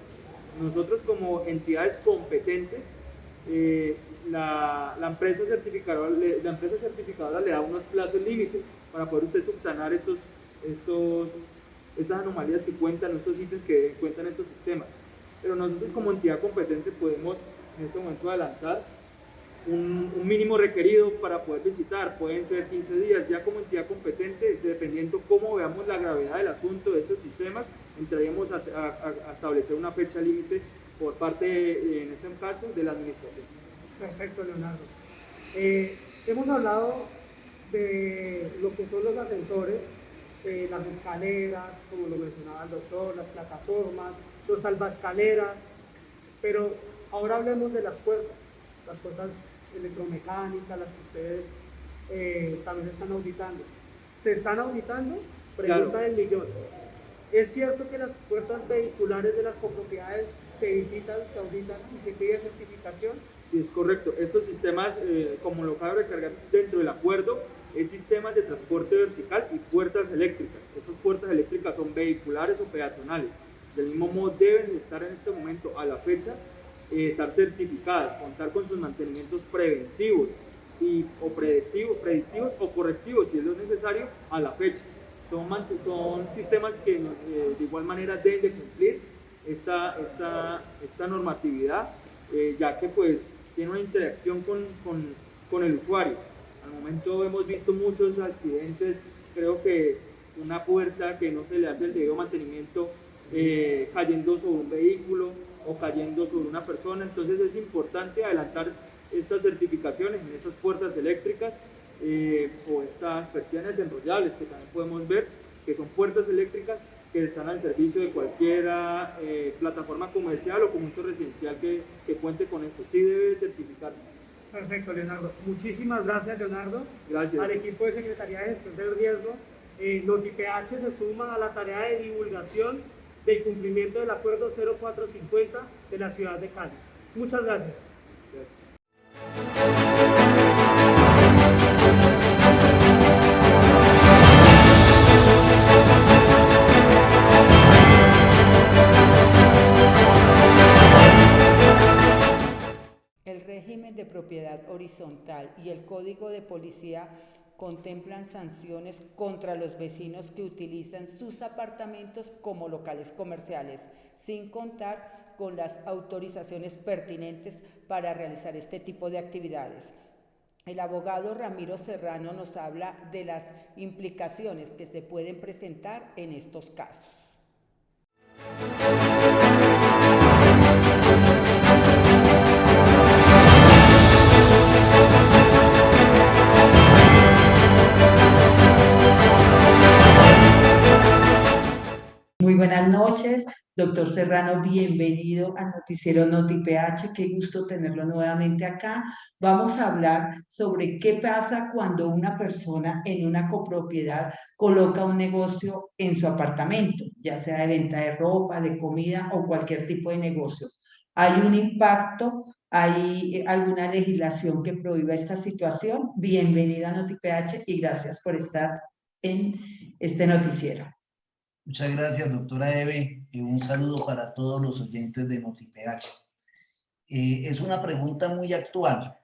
N: Nosotros, como entidades competentes, la empresa certificadora le da unos plazos límites para poder usted subsanar estas anomalías que cuentan, estos ítems que cuentan estos sistemas. Pero nosotros, como entidad competente, podemos en este momento adelantar un mínimo requerido para poder visitar. Pueden ser 15 días. Ya como entidad competente, dependiendo cómo veamos la gravedad del asunto de estos sistemas, entraríamos a establecer una fecha límite por parte, en este caso, de la administración.
L: Perfecto, Leonardo. Hemos hablado de lo que son los ascensores, las escaleras, como lo mencionaba el doctor, las plataformas, los salvaescaleras, pero ahora hablemos de las puertas electromecánicas, las que ustedes también están auditando. ¿Se están auditando? Pregunta
N: Claro.
L: del millón. ¿Es cierto que las puertas vehiculares de las copropiedades se visitan, se auditan y se pide certificación?
N: Sí, es correcto. Estos sistemas, como lo acabo de recargar dentro del acuerdo, es sistemas de transporte vertical y puertas eléctricas. Estas puertas eléctricas son vehiculares o peatonales. Del mismo modo, deben estar en este momento, a la fecha, estar certificadas, contar con sus mantenimientos preventivos o predictivos o correctivos, si es lo necesario, a la fecha. Son sistemas que de igual manera deben de cumplir esta normatividad, ya que pues tiene una interacción con el usuario. Al momento hemos visto muchos accidentes, creo que una puerta que no se le hace el debido mantenimiento, cayendo sobre un vehículo o cayendo sobre una persona. Entonces es importante adelantar estas certificaciones en estas puertas eléctricas, o estas persianas enrollables que también podemos ver, que son puertas eléctricas que están al servicio de cualquier plataforma comercial o conjunto residencial que cuente con esto. Sí debe certificarse.
L: Perfecto, Leonardo. Muchísimas gracias, Leonardo.
N: Gracias.
L: Al equipo de Secretaría de Gestión del Riesgo, NotiPH se suma a la tarea de divulgación del cumplimiento del Acuerdo 0450 de la ciudad de Cali. Muchas gracias.
D: El régimen de propiedad horizontal y el Código de Policía contemplan sanciones contra los vecinos que utilizan sus apartamentos como locales comerciales, sin contar con las autorizaciones pertinentes para realizar este tipo de actividades. El abogado Ramiro Serrano nos habla de las implicaciones que se pueden presentar en estos casos.
A: Muy buenas noches, doctor Serrano, bienvenido al noticiero NotiPH, qué gusto tenerlo nuevamente acá. Vamos a hablar sobre qué pasa cuando una persona en una copropiedad coloca un negocio en su apartamento, ya sea de venta de ropa, de comida o cualquier tipo de negocio. ¿Hay un impacto? ¿Hay alguna legislación que prohíba esta situación? Bienvenida a NotiPH y gracias por estar en este noticiero.
O: Muchas gracias, doctora Eve. Un saludo para todos los oyentes de NotiPH. Es una pregunta muy actual,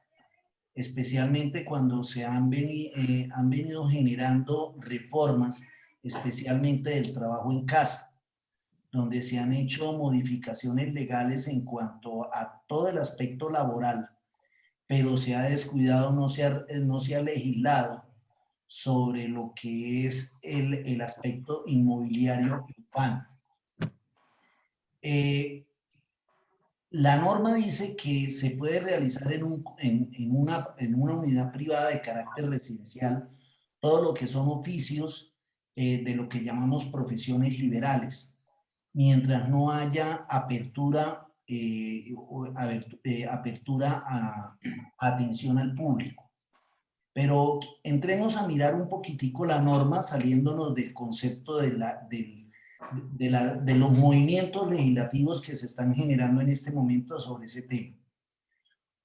O: especialmente cuando se han venido generando reformas, especialmente del trabajo en casa, donde se han hecho modificaciones legales en cuanto a todo el aspecto laboral, pero se ha descuidado, no se ha legislado sobre lo que es el aspecto inmobiliario urbano. La norma dice que se puede realizar en una unidad privada de carácter residencial todo lo que son oficios de lo que llamamos profesiones liberales, mientras no haya apertura a atención al público. Pero entremos a mirar un poquitico la norma, saliéndonos del concepto de los movimientos legislativos que se están generando en este momento sobre ese tema.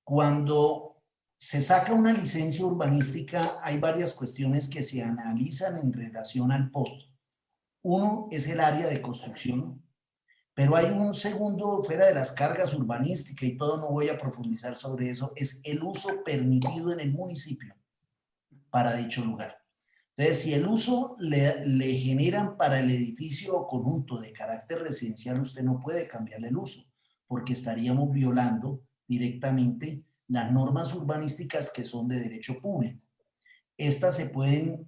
O: Cuando se saca una licencia urbanística, hay varias cuestiones que se analizan en relación al POT. Uno es el área de construcción, pero hay un segundo, fuera de las cargas urbanísticas y todo, no voy a profundizar sobre eso, es el uso permitido en el municipio para dicho lugar. Entonces, si el uso le generan para el edificio o conjunto de carácter residencial, usted no puede cambiarle el uso, porque estaríamos violando directamente las normas urbanísticas que son de derecho público. Estas se pueden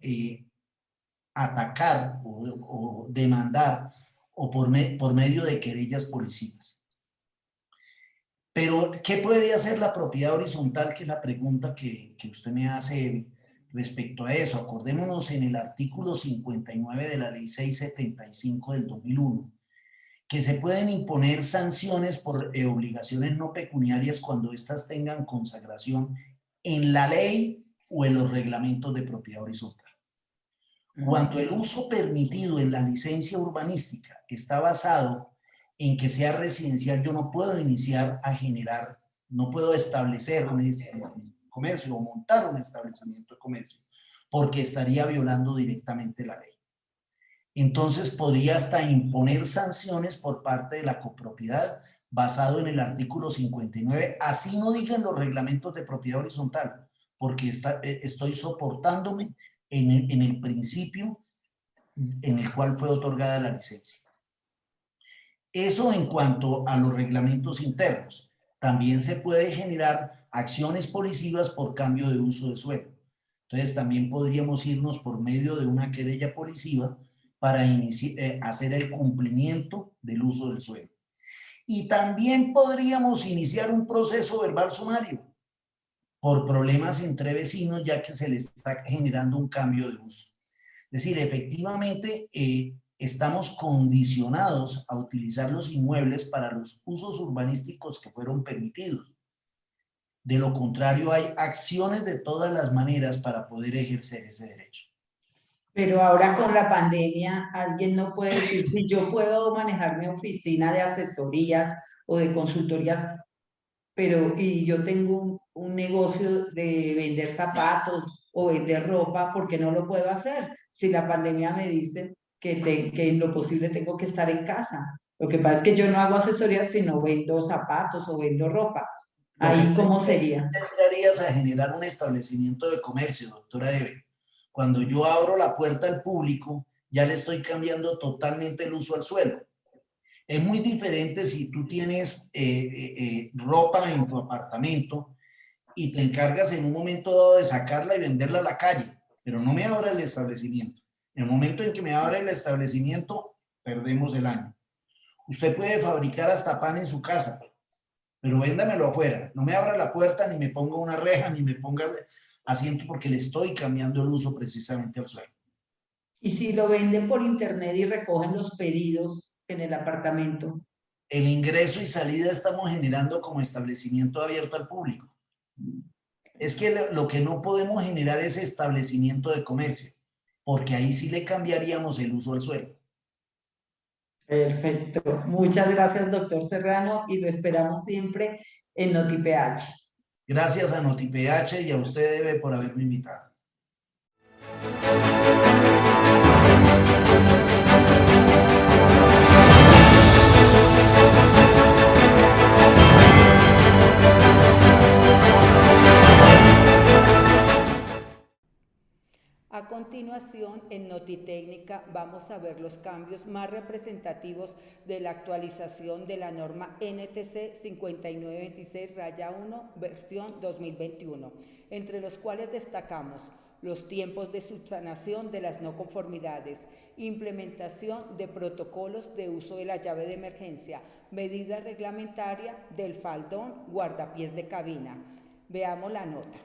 O: atacar o demandar o por medio de querellas policivas. Pero, ¿qué puede hacer la propiedad horizontal? Que es la pregunta que usted me hace respecto a eso. Acordémonos en el artículo 59 de la ley 675 del 2001, que se pueden imponer sanciones por obligaciones no pecuniarias cuando éstas tengan consagración en la ley o en los reglamentos de propiedad horizontal. Cuando el uso permitido en la licencia urbanística está basado en que sea residencial, yo no puedo iniciar a generar, no puedo establecer un comercio o montar un establecimiento de comercio, porque estaría violando directamente la ley. Entonces podría hasta imponer sanciones por parte de la copropiedad basado en el artículo 59, así no digan los reglamentos de propiedad horizontal, porque estoy soportándome en el principio en el cual fue otorgada la licencia. Eso en cuanto a los reglamentos internos. También se puede generar acciones policivas por cambio de uso de suelo. Entonces también podríamos irnos por medio de una querella policiva para hacer el cumplimiento del uso del suelo. Y también podríamos iniciar un proceso verbal sumario por problemas entre vecinos, ya que se le está generando un cambio de uso. Es decir, efectivamente estamos condicionados a utilizar los inmuebles para los usos urbanísticos que fueron permitidos. De lo contrario, hay acciones de todas las maneras para poder ejercer ese derecho.
A: Pero ahora con la pandemia, alguien no puede decir, si yo puedo manejar mi oficina de asesorías o de consultorías, y yo tengo un negocio de vender zapatos o vender ropa, ¿por qué no lo puedo hacer? Si la pandemia me dice que en lo posible tengo que estar en casa. Lo que pasa es que yo no hago asesorías, sino vendo zapatos o vendo ropa. Ahí, ¿cómo sería?
O: Entrarías a generar un establecimiento de comercio, doctora Eve, Cuando yo abro la puerta al público, ya le estoy cambiando totalmente el uso al suelo. Es muy diferente si tú tienes ropa en tu apartamento y te encargas en un momento dado de sacarla y venderla a la calle, pero no me abra el establecimiento. En el momento en que me abra el establecimiento, perdemos el año. Usted puede fabricar hasta pan en su casa, pero véndamelo afuera. No me abra la puerta, ni me ponga una reja, ni me ponga asiento, porque le estoy cambiando el uso precisamente al suelo.
A: Y si lo venden por internet y recogen los pedidos en el apartamento.
O: El ingreso y salida estamos generando como establecimiento abierto al público. Es que lo que no podemos generar es establecimiento de comercio, porque ahí sí le cambiaríamos el uso al suelo.
A: Perfecto. Muchas gracias, doctor Serrano, y lo esperamos siempre en NotiPH.
O: Gracias a NotiPH y a usted, Eve, por haberme invitado.
D: A continuación, en Notitécnica vamos a ver los cambios más representativos de la actualización de la norma NTC 5926-1, versión 2021, entre los cuales destacamos los tiempos de subsanación de las no conformidades, implementación de protocolos de uso de la llave de emergencia, medida reglamentaria del faldón guardapiés de cabina. Veamos la nota.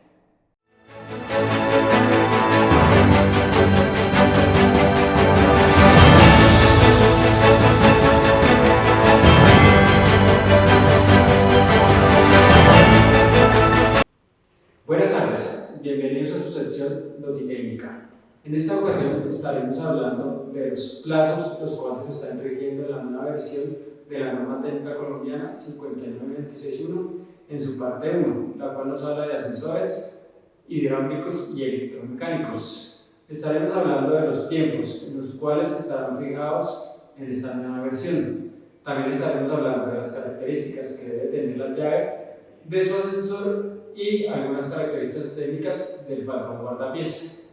P: Buenas tardes, bienvenidos a su sección Notitécnica. En esta ocasión estaremos hablando de los plazos los cuales están rigiendo la nueva versión de la norma técnica colombiana 5926-1 en su parte 1, la cual nos habla de ascensores, hidráulicos y electromecánicos. Estaremos hablando de los tiempos en los cuales estarán fijados en esta nueva versión. También estaremos hablando de las características que debe tener la llave de su ascensor y algunas características técnicas del faldón guardapiés.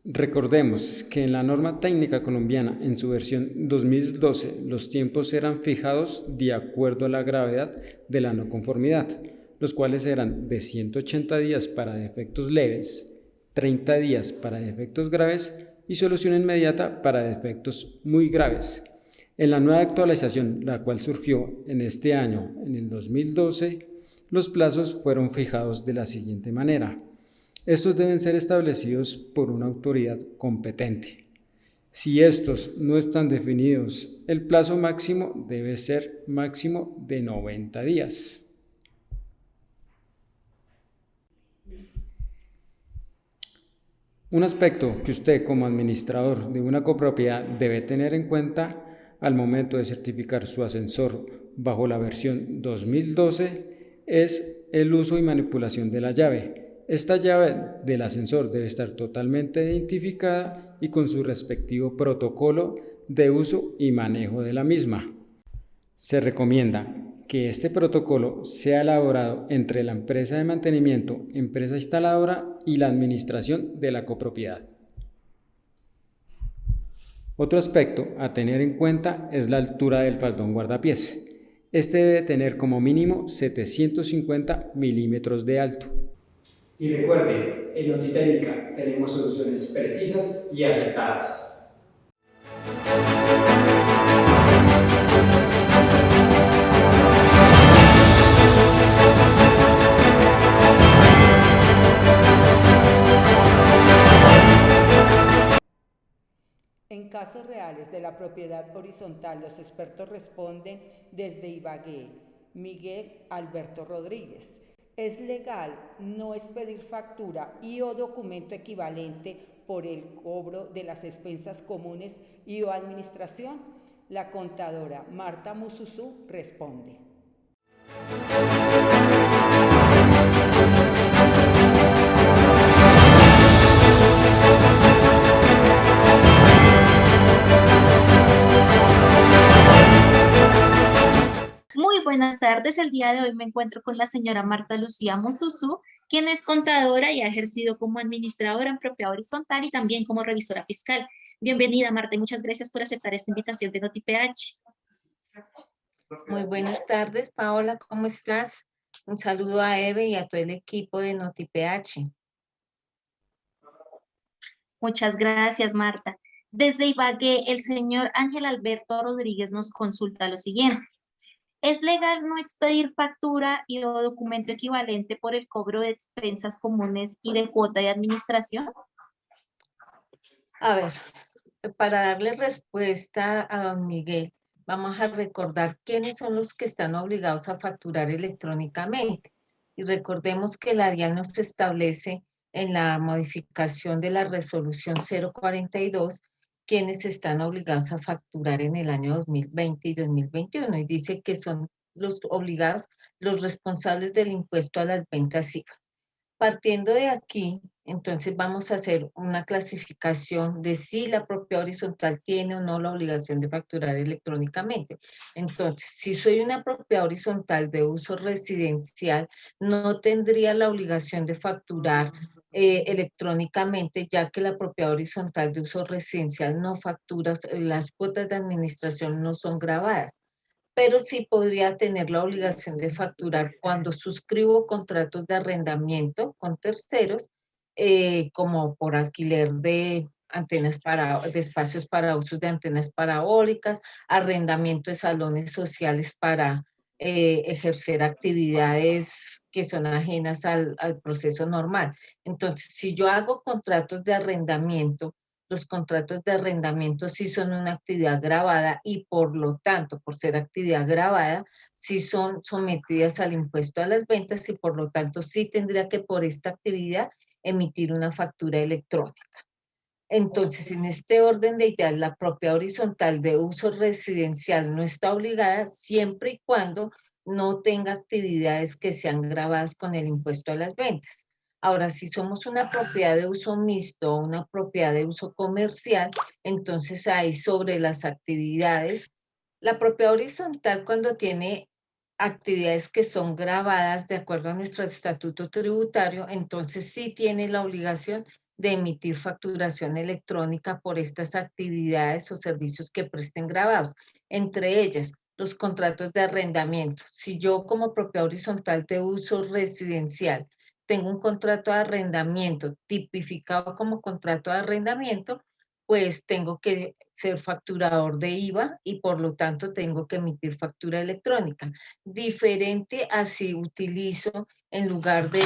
Q: Recordemos que en la norma técnica colombiana, en su versión 2012, los tiempos eran fijados de acuerdo a la gravedad de la no conformidad, los cuales eran de 180 días para defectos leves, 30 días para defectos graves y solución inmediata para defectos muy graves. En la nueva actualización, la cual surgió en este año, en el 2012, los plazos fueron fijados de la siguiente manera. Estos deben ser establecidos por una autoridad competente. Si estos no están definidos, el plazo máximo debe ser máximo de 90 días. Un aspecto que usted como administrador de una copropiedad debe tener en cuenta al momento de certificar su ascensor bajo la versión 2012 es el uso y manipulación de la llave. Esta llave del ascensor debe estar totalmente identificada y con su respectivo protocolo de uso y manejo de la misma. Se recomienda que este protocolo sea elaborado entre la empresa de mantenimiento, empresa instaladora y la administración de la copropiedad. Otro aspecto a tener en cuenta es la altura del faldón guardapiés. Este debe tener como mínimo 750 milímetros de alto.
P: Y recuerde, en Notitécnica tenemos soluciones precisas y acertadas.
D: En casos reales de la propiedad horizontal, los expertos responden desde Ibagué. Miguel Alberto Rodríguez. Es legal no expedir factura y o documento equivalente por el cobro de las expensas comunes y o administración. La contadora Marta Mususú responde.
R: Muy buenas tardes. tardes. El día de hoy me encuentro con la señora Marta Lucía Monsusú, quien es contadora y ha ejercido como administradora en propiedad horizontal y también como revisora fiscal. Bienvenida, Marta, y muchas gracias por aceptar esta invitación de NotiPH.
S: Muy buenas tardes, Paola, ¿cómo estás? Un saludo a Eve y a todo el equipo de NotiPH.
R: Muchas gracias, Marta. Desde Ibagué, el señor Ángel Alberto Rodríguez nos consulta lo siguiente. ¿Es legal no expedir factura y o documento equivalente por el cobro de expensas comunes y de cuota de administración?
S: A ver, para darle respuesta a don Miguel, vamos a recordar quiénes son los que están obligados a facturar electrónicamente. Y recordemos que la DIAN nos establece en la modificación de la resolución 042 quienes están obligados a facturar en el año 2020 y 2021. Y dice que son los obligados, los responsables del impuesto a las ventas IVA. Partiendo de aquí, entonces vamos a hacer una clasificación de si la propiedad horizontal tiene o no la obligación de facturar electrónicamente. Entonces, si soy una propiedad horizontal de uso residencial, no tendría la obligación de facturar electrónicamente, ya que la propiedad horizontal de uso residencial no factura, las cuotas de administración no son grabadas, pero sí podría tener la obligación de facturar cuando suscribo contratos de arrendamiento con terceros, como por alquiler de antenas de espacios para usos de antenas parabólicas, arrendamiento de salones sociales para ejercer actividades que son ajenas al proceso normal. Entonces, si yo hago contratos de arrendamiento, los contratos de arrendamiento sí son una actividad gravada y por lo tanto, por ser actividad gravada, sí son sometidas al impuesto a las ventas y por lo tanto sí tendría que por esta actividad emitir una factura electrónica. Entonces, en este orden de ideas, la propiedad horizontal de uso residencial no está obligada siempre y cuando no tenga actividades que sean gravadas con el impuesto a las ventas. Ahora, si somos una propiedad de uso mixto o una propiedad de uso comercial, entonces ahí sobre las actividades, la propiedad horizontal cuando tiene actividades que son gravadas de acuerdo a nuestro estatuto tributario, entonces sí tiene la obligación de emitir facturación electrónica por estas actividades o servicios que presten grabados, entre ellas los contratos de arrendamiento. Si yo como propiedad horizontal de uso residencial tengo un contrato de arrendamiento tipificado como contrato de arrendamiento, pues tengo que ser facturador de IVA y por lo tanto tengo que emitir factura electrónica. Diferente a si utilizo en lugar de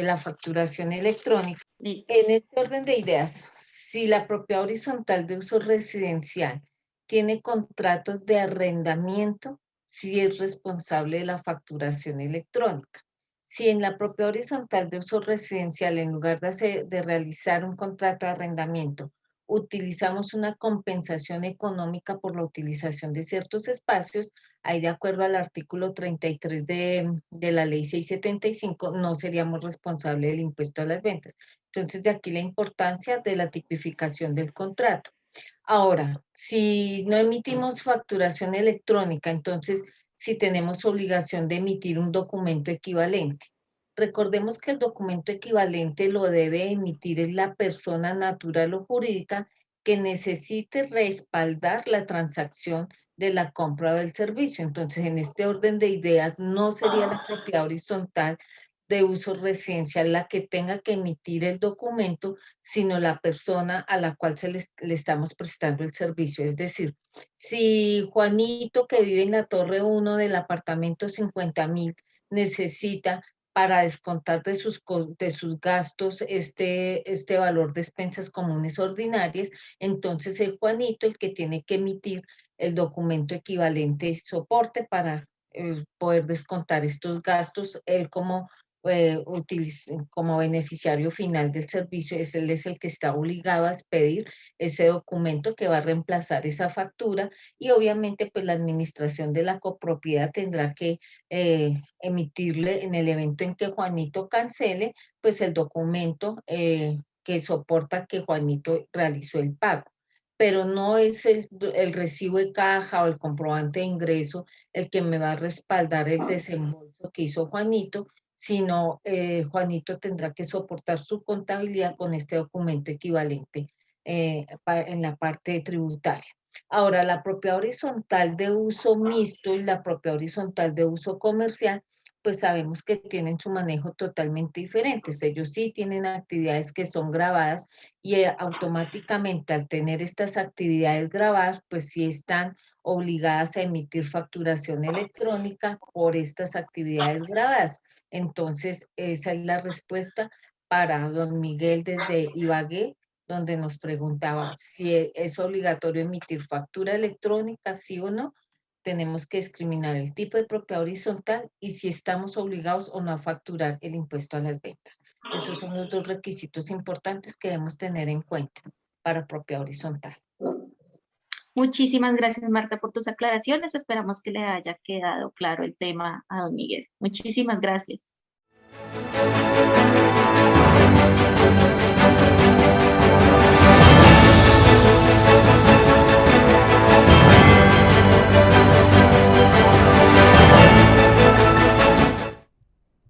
S: la facturación electrónica. En este orden de ideas, si la propiedad horizontal de uso residencial tiene contratos de arrendamiento, sí es responsable de la facturación electrónica. Si en la propiedad horizontal de uso residencial, en lugar de realizar un contrato de arrendamiento, utilizamos una compensación económica por la utilización de ciertos espacios, ahí de acuerdo al artículo 33 de la ley 675, no seríamos responsables del impuesto a las ventas. Entonces, de aquí la importancia de la tipificación del contrato. Ahora, si no emitimos facturación electrónica, entonces, si tenemos obligación de emitir un documento equivalente. Recordemos que el documento equivalente lo debe emitir la persona natural o jurídica que necesite respaldar la transacción de la compra del servicio. Entonces, en este orden de ideas, no sería la propiedad horizontal de uso residencial la que tenga que emitir el documento, sino la persona a la cual le estamos prestando el servicio. Es decir, si Juanito, que vive en la Torre 1 del apartamento 50.000, necesita para descontar de sus gastos este valor de expensas comunes ordinarias, entonces es Juanito el que tiene que emitir el documento equivalente soporte para poder descontar estos gastos. Él como beneficiario final del servicio, él es el que está obligado a expedir ese documento que va a reemplazar esa factura y obviamente pues la administración de la copropiedad tendrá que emitirle en el evento en que Juanito cancele pues el documento que soporta que Juanito realizó el pago. pero no es el recibo de caja o el comprobante de ingreso el que me va a respaldar el desembolso que hizo Juanito, sino Juanito tendrá que soportar su contabilidad con este documento equivalente en la parte tributaria. Ahora, la propiedad horizontal de uso mixto y la propiedad horizontal de uso comercial, pues sabemos que tienen su manejo totalmente diferentes. Ellos sí tienen actividades que son grabadas y automáticamente al tener estas actividades grabadas, pues sí están obligadas a emitir facturación electrónica por estas actividades grabadas. Entonces, esa es la respuesta para don Miguel desde Ibagué, donde nos preguntaba si es obligatorio emitir factura electrónica, sí o no. Tenemos que discriminar el tipo de propiedad horizontal y si estamos obligados o no a facturar el impuesto a las ventas. Esos son los dos requisitos importantes que debemos tener en cuenta para propiedad horizontal.
R: Muchísimas gracias, Marta, por tus aclaraciones. Esperamos que le haya quedado claro el tema a don Miguel. Muchísimas gracias.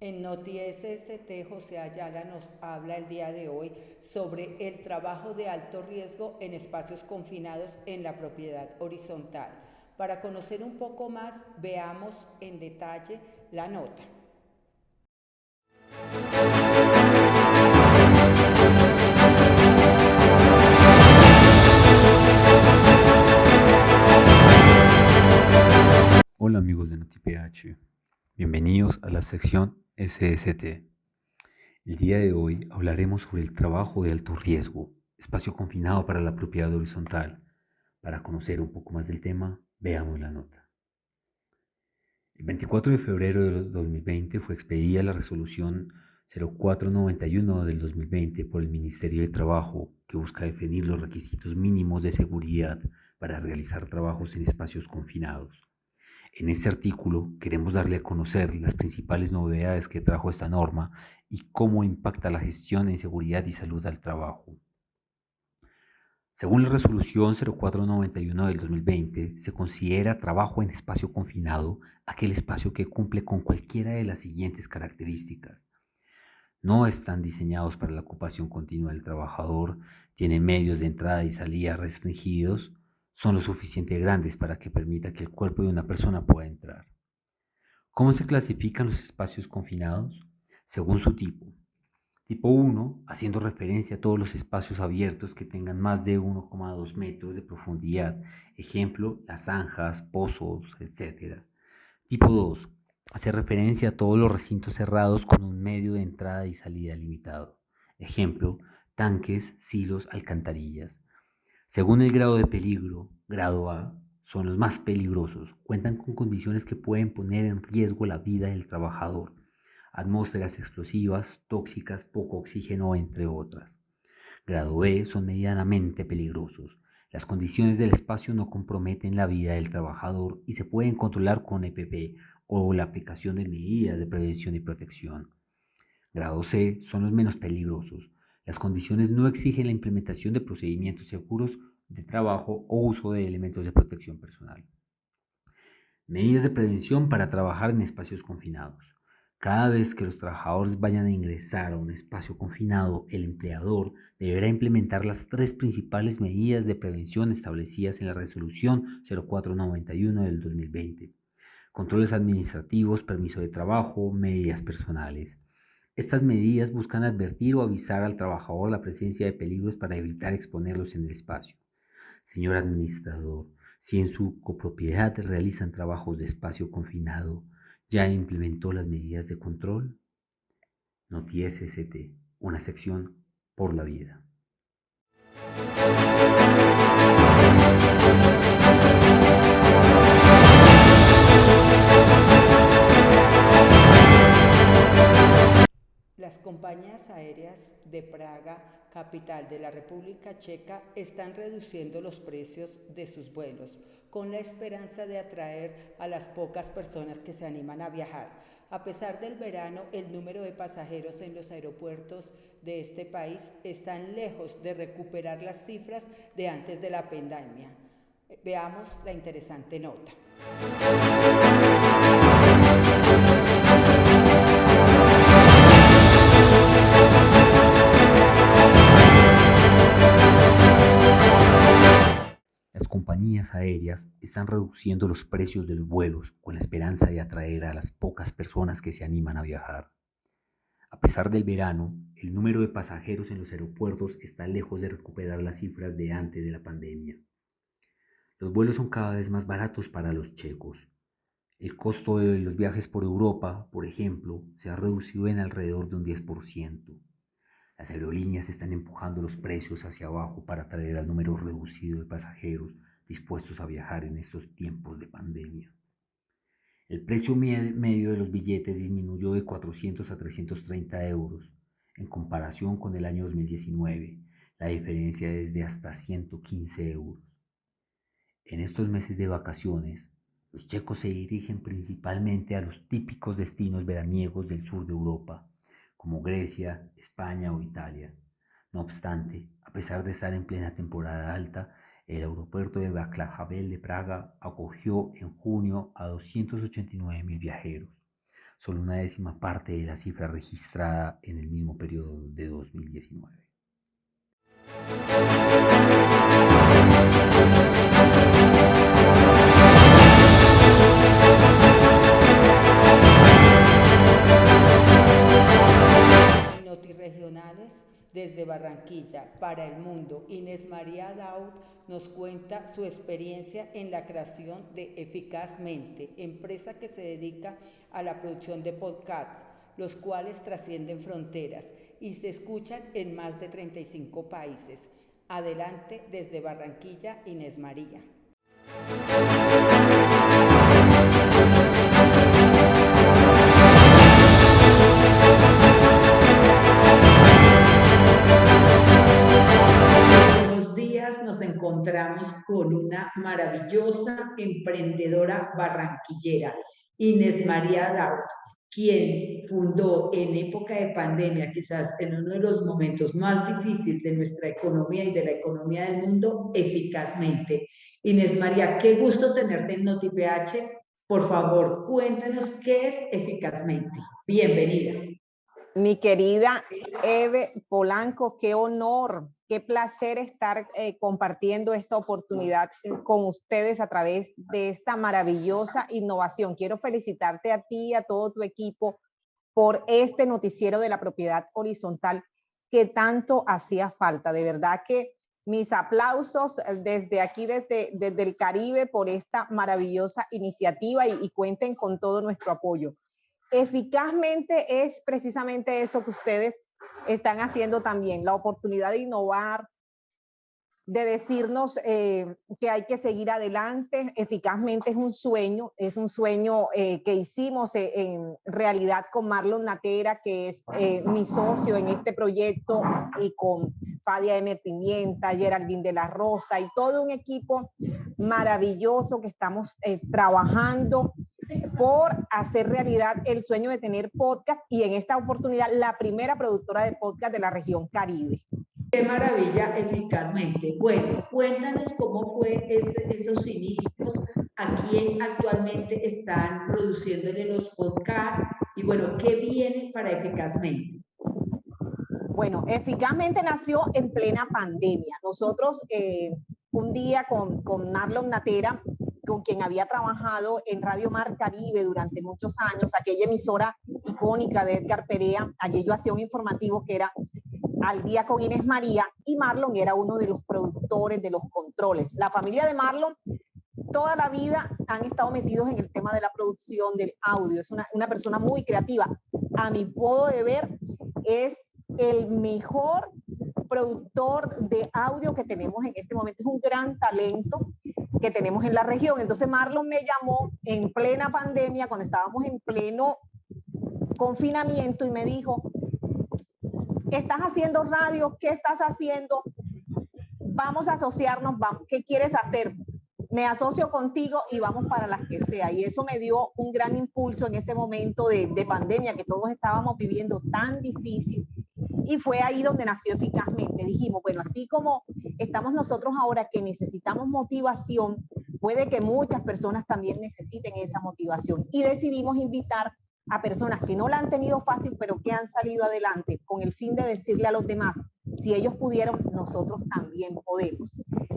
D: En Noti SST, José Ayala nos habla el día de hoy sobre el trabajo de alto riesgo en espacios confinados en la propiedad horizontal. Para conocer un poco más, veamos en detalle la nota.
B: Hola amigos de NotiPH, bienvenidos a la sección SST. El día de hoy hablaremos sobre el trabajo de alto riesgo, espacio confinado para la propiedad horizontal. Para conocer un poco más del tema, veamos la nota. El 24 de febrero de 2020 fue expedida la resolución 0491 del 2020 por el Ministerio de Trabajo, que busca definir los requisitos mínimos de seguridad para realizar trabajos en espacios confinados. En este artículo queremos darle a conocer las principales novedades que trajo esta norma y cómo impacta la gestión en seguridad y salud al trabajo. Según la resolución 0491 del 2020, se considera trabajo en espacio confinado aquel espacio que cumple con cualquiera de las siguientes características. No están diseñados para la ocupación continua del trabajador, tienen medios de entrada y salida restringidos, son lo suficientemente grandes para que permita que el cuerpo de una persona pueda entrar. ¿Cómo se clasifican los espacios confinados? Según su tipo. Tipo 1, haciendo referencia a todos los espacios abiertos que tengan más de 1,2 metros de profundidad, ejemplo, las zanjas, pozos, etc. Tipo 2, hace referencia a todos los recintos cerrados con un medio de entrada y salida limitado, ejemplo, tanques, silos, alcantarillas. Según el grado de peligro, grado A, son los más peligrosos, cuentan con condiciones que pueden poner en riesgo la vida del trabajador, atmósferas explosivas, tóxicas, poco oxígeno, entre otras. Grado B son medianamente peligrosos. Las condiciones del espacio no comprometen la vida del trabajador y se pueden controlar con EPP o la aplicación de medidas de prevención y protección. Grado C son los menos peligrosos. Las condiciones no exigen la implementación de procedimientos seguros de trabajo o uso de elementos de protección personal. Medidas de prevención para trabajar en espacios confinados. Cada vez que los trabajadores vayan a ingresar a un espacio confinado, el empleador deberá implementar las 3 principales medidas de prevención establecidas en la resolución 0491 del 2020. Controles administrativos, permiso de trabajo, medidas personales. Estas medidas buscan advertir o avisar al trabajador la presencia de peligros para evitar exponerlos en el espacio. Señor administrador, si en su copropiedad realizan trabajos de espacio confinado, ¿ya implementó las medidas de control? Noti SST, una sección por la vida.
D: La Las compañías aéreas de Praga, capital de la República Checa, están reduciendo los precios de sus vuelos con la esperanza de atraer a las pocas personas que se animan a viajar. A pesar del verano, el número de pasajeros en los aeropuertos de este país están lejos de recuperar las cifras de antes de la pandemia. Veamos la interesante nota.
B: Las compañías aéreas están reduciendo los precios de los vuelos con la esperanza de atraer a las pocas personas que se animan a viajar. A pesar del verano, el número de pasajeros en los aeropuertos está lejos de recuperar las cifras de antes de la pandemia. Los vuelos son cada vez más baratos para los checos. El costo de los viajes por Europa, por ejemplo, se ha reducido en alrededor de un 10%. Las aerolíneas están empujando los precios hacia abajo para atraer al número reducido de pasajeros dispuestos a viajar en estos tiempos de pandemia. El precio medio de los billetes disminuyó de 400 a 330 euros. En comparación con el año 2019, la diferencia es de hasta 115 euros. En estos meses de vacaciones, los checos se dirigen principalmente a los típicos destinos veraniegos del sur de Europa, como Grecia, España o Italia. No obstante, a pesar de estar en plena temporada alta, el aeropuerto de Václav Havel de Praga acogió en junio a 289.000 viajeros, solo una décima parte de la cifra registrada en el mismo periodo de 2019.
D: Notirregionales desde Barranquilla para el mundo, Inés María Daud nos cuenta su experiencia en la creación de Eficazmente, empresa que se dedica a la producción de podcasts, los cuales trascienden fronteras y se escuchan en más de 35 países. Adelante desde Barranquilla, Inés María.
A: Nos encontramos con una maravillosa emprendedora barranquillera, Inés María Daud, quien fundó en época de pandemia, quizás en uno de los momentos más difíciles de nuestra economía y de la economía del mundo, Eficazmente. Inés María, qué gusto tenerte en NotiPH. Por favor, cuéntanos qué es Eficazmente. Bienvenida.
T: Mi querida Eve Polanco, qué honor, qué placer estar compartiendo esta oportunidad con ustedes a través de esta maravillosa innovación. Quiero felicitarte a ti y a todo tu equipo por este noticiero de la propiedad horizontal que tanto hacía falta. De verdad que mis aplausos desde aquí, desde el Caribe, por esta maravillosa iniciativa y cuenten con todo nuestro apoyo. Eficazmente es precisamente eso que ustedes están haciendo también, la oportunidad de innovar, de decirnos que hay que seguir adelante. Eficazmente es un sueño que hicimos en realidad con Marlon Natera, que es mi socio en este proyecto, y con Fadia M. Pimienta, Geraldine de la Rosa y todo un equipo maravilloso que estamos trabajando por hacer realidad el sueño de tener podcast, y en esta oportunidad la primera productora de podcast de la región Caribe.
A: ¡Qué maravilla! Eficazmente. Bueno, cuéntanos cómo fue esos inicios, a quién actualmente están produciéndole los podcasts y bueno, ¿qué viene para Eficazmente?
T: Bueno, Eficazmente nació en plena pandemia. Nosotros un día con Marlon Natera, con quien había trabajado en Radio Mar Caribe durante muchos años, aquella emisora icónica de Edgar Perea, allí yo hacía un informativo que era Al Día con Inés María, y Marlon era uno de los productores de los controles. La familia de Marlon toda la vida han estado metidos en el tema de la producción del audio. Es una persona muy creativa. A mi modo de ver, es el mejor productor de audio que tenemos en este momento. Es un gran talento que tenemos en la región. Entonces Marlon me llamó en plena pandemia, cuando estábamos en pleno confinamiento, y me dijo: ¿Estás haciendo radio? ¿Qué estás haciendo? Vamos a asociarnos, vamos. ¿Qué quieres hacer? Me asocio contigo y vamos para las que sea. Y eso me dio un gran impulso en ese momento de pandemia que todos estábamos viviendo tan difícil. Y fue ahí donde nació Eficazmente. Dijimos, bueno, así como estamos nosotros ahora que necesitamos motivación, puede que muchas personas también necesiten esa motivación. Y decidimos invitar a personas que no la han tenido fácil, pero que han salido adelante, con el fin de decirle a los demás, si ellos pudieron, nosotros también podemos.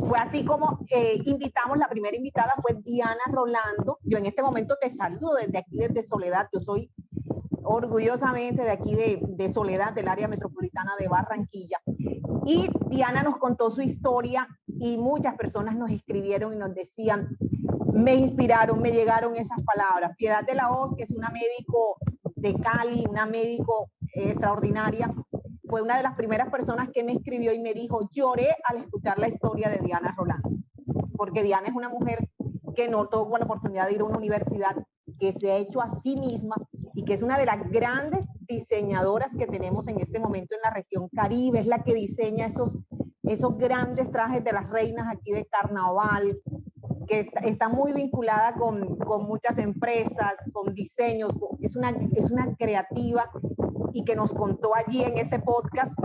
T: Fue así como invitamos, la primera invitada fue Diana Rolando. Yo en este momento te saludo desde aquí, desde Soledad. Yo soy orgullosamente de aquí de Soledad, del área metropolitana de Barranquilla. Y Diana nos contó su historia y muchas personas nos escribieron y nos decían, me inspiraron, me llegaron esas palabras. Piedad de la Hoz, que es una médico de Cali, una médico extraordinaria, fue una de las primeras personas que me escribió y me dijo, lloré al escuchar la historia de Diana Rolando, porque Diana es una mujer que no tuvo la oportunidad de ir a una universidad, que se ha hecho a sí misma y que es una de las grandes diseñadoras que tenemos en este momento en la región Caribe. Es la que diseña esos grandes trajes de las reinas aquí de carnaval, que está muy vinculada con muchas empresas, con diseños. Es una creativa y que nos contó allí en ese podcast,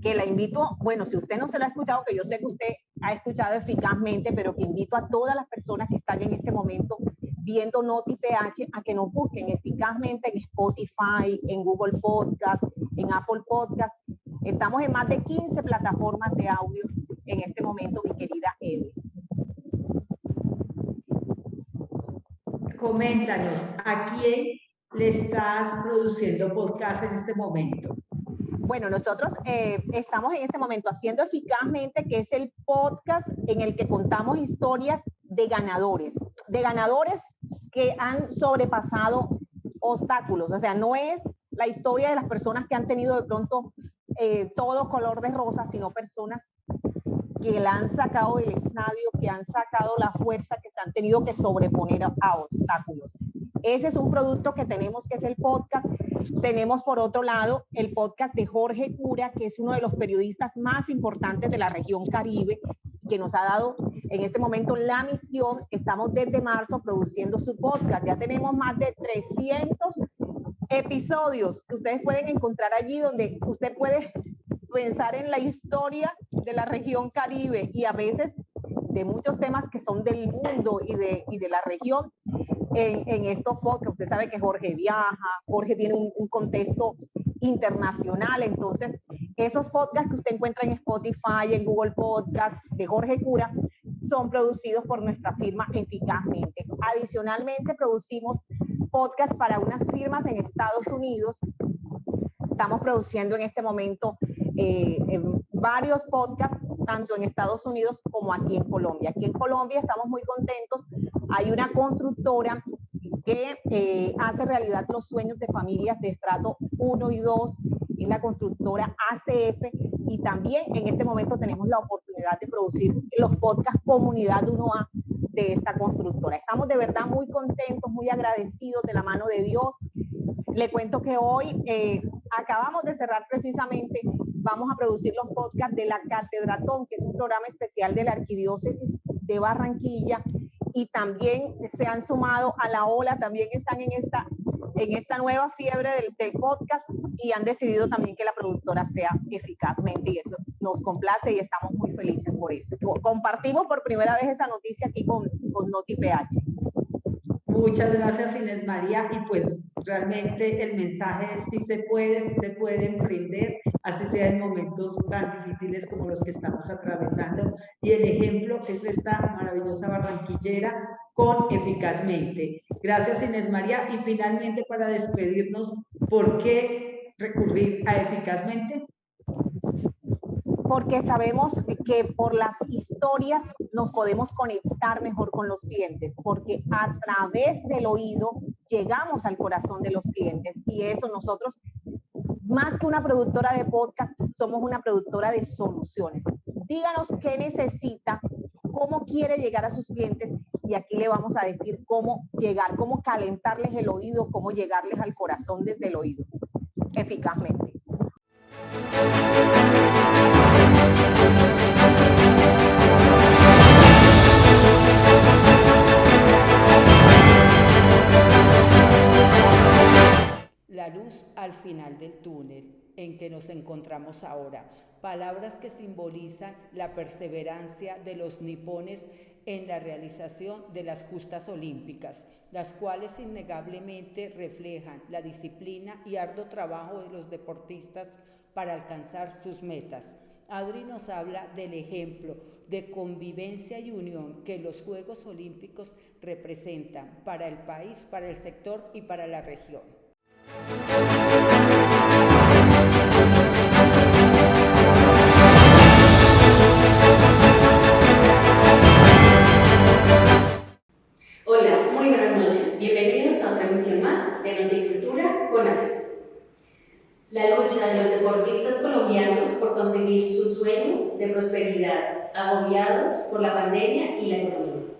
T: que la invito, bueno, si usted no se lo ha escuchado, que yo sé que usted ha escuchado Eficazmente, pero que invito a todas las personas que están en este momento viendo NotiPH a que nos busquen Eficazmente en Spotify, en Google Podcast, en Apple Podcast. Estamos en más de 15 plataformas de audio en este momento, mi querida Eve.
A: Coméntanos, ¿a quién le estás produciendo podcast en este momento?
T: Bueno, nosotros estamos en este momento haciendo Eficazmente, que es el podcast en el que contamos historias de ganadores que han sobrepasado obstáculos. O sea, no es la historia de las personas que han tenido de pronto todo color de rosa, sino personas que la han sacado del estadio, que han sacado la fuerza, que se han tenido que sobreponer a obstáculos. Ese es un producto que tenemos, que es el podcast. Tenemos por otro lado el podcast de Jorge Cura, que es uno de los periodistas más importantes de la región Caribe, que nos ha dado en este momento la misión. Estamos desde marzo produciendo su podcast. Ya tenemos más de 300 episodios que ustedes pueden encontrar allí, donde usted puede pensar en la historia de la región Caribe y a veces de muchos temas que son del mundo y de la región. En estos podcasts, usted sabe que Jorge viaja, Jorge tiene un contexto internacional, entonces esos podcasts que usted encuentra en Spotify, en Google Podcast de Jorge Cura, son producidos por nuestra firma Eficazmente. Adicionalmente, producimos podcasts para unas firmas en Estados Unidos. Estamos produciendo en este momento varios podcasts, tanto en Estados Unidos como aquí en Colombia. Aquí en Colombia estamos muy contentos. Hay una constructora que hace realidad los sueños de familias de estrato 1 y 2, es la constructora ACF, y también en este momento tenemos la oportunidad de producir los podcasts Comunidad 1A de esta constructora. Estamos de verdad muy contentos, muy agradecidos de la mano de Dios. Le cuento que hoy acabamos de cerrar precisamente, vamos a producir los podcasts de la Catedratón, que es un programa especial de la Arquidiócesis de Barranquilla, y también se han sumado a la ola, también están en esta nueva fiebre del podcast y han decidido también que la productora sea Eficazmente, y eso nos complace y estamos muy felices por eso. Compartimos por primera vez esa noticia aquí con NotiPH.
A: Muchas gracias, Inés María, y pues realmente el mensaje es sí se puede emprender, así sea en momentos tan difíciles como los que estamos atravesando, y el ejemplo es de esta maravillosa barranquillera con Eficazmente. Gracias, Inés María, y finalmente para despedirnos, ¿por qué recurrir a Eficazmente?
T: Porque sabemos que por las historias nos podemos conectar mejor con los clientes, porque a través del oído llegamos al corazón de los clientes, y eso nosotros, más que una productora de podcast, somos una productora de soluciones. Díganos qué necesita, cómo quiere llegar a sus clientes, y aquí le vamos a decir cómo llegar, cómo calentarles el oído, cómo llegarles al corazón desde el oído, eficazmente.
D: La luz al final del túnel en que nos encontramos ahora, palabras que simbolizan la perseverancia de los nipones en la realización de las justas olímpicas, las cuales innegablemente reflejan la disciplina y arduo trabajo de los deportistas para alcanzar sus metas. Adri nos habla del ejemplo de convivencia y unión que los Juegos Olímpicos representan para el país, para el sector y para la región.
U: Hola, muy buenas noches. Bienvenidos a otra emisión más de Noticultura con Adri. La lucha de los deportistas colombianos por conseguir sus sueños de prosperidad, agobiados por la pandemia y la economía.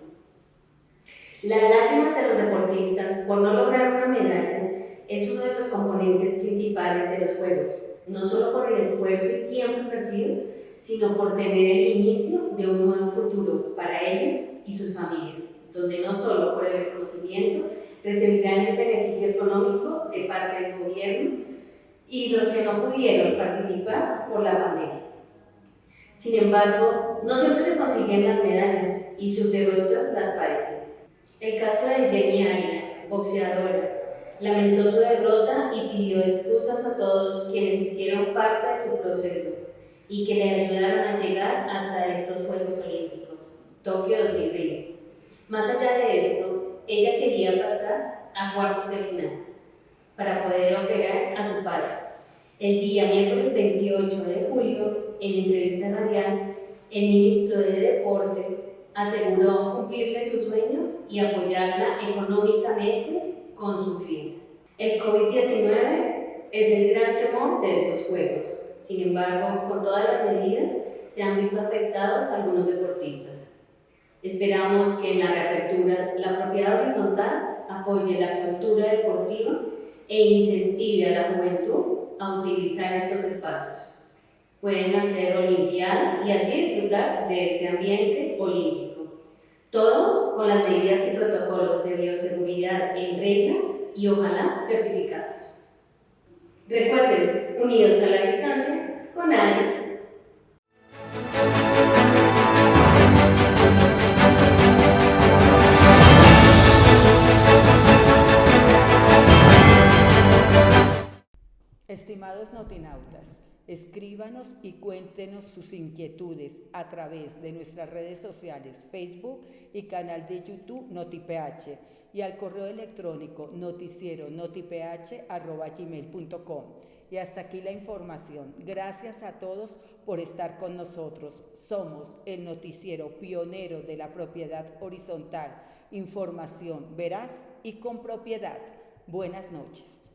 U: Las lágrimas de los deportistas por no lograr una medalla es uno de los componentes principales de los Juegos, no solo por el esfuerzo y tiempo invertido, sino por tener el inicio de un nuevo futuro para ellos y sus familias, donde no solo por el reconocimiento recibirán el beneficio económico de parte del gobierno y los que no pudieron participar por la pandemia. Sin embargo, no siempre se consiguen las medallas y sus derrotas las padecen. El caso de Jenny Arias, boxeadora, lamentó su derrota y pidió excusas a todos quienes hicieron parte de su proceso y que le ayudaron a llegar hasta estos Juegos Olímpicos, Tokio 2020. Más allá de esto, ella quería pasar a cuartos de final para poder operar a su padre. El día miércoles 28 de julio, en entrevista radial, el ministro de Deporte aseguró cumplirle su sueño y apoyarla económicamente con su cliente. El COVID-19 es el gran temor de estos Juegos. Sin embargo, con todas las medidas se han visto afectados algunos deportistas. Esperamos que en la reapertura la propiedad horizontal apoye la cultura deportiva e incentive a la juventud a utilizar estos espacios. Pueden hacer olimpiadas y así disfrutar de este ambiente olímpico. Todo con las medidas y protocolos de bioseguridad en regla y ojalá certificados. Recuerden, unidos a la distancia, con Adri.
D: Estimados notinautas, escríbanos y cuéntenos sus inquietudes a través de nuestras redes sociales, Facebook y canal de YouTube NotiPH y al correo electrónico noticieronotiph@gmail.com. Y hasta aquí la información. Gracias a todos por estar con nosotros. Somos el noticiero pionero de la propiedad horizontal. Información veraz y con propiedad. Buenas noches.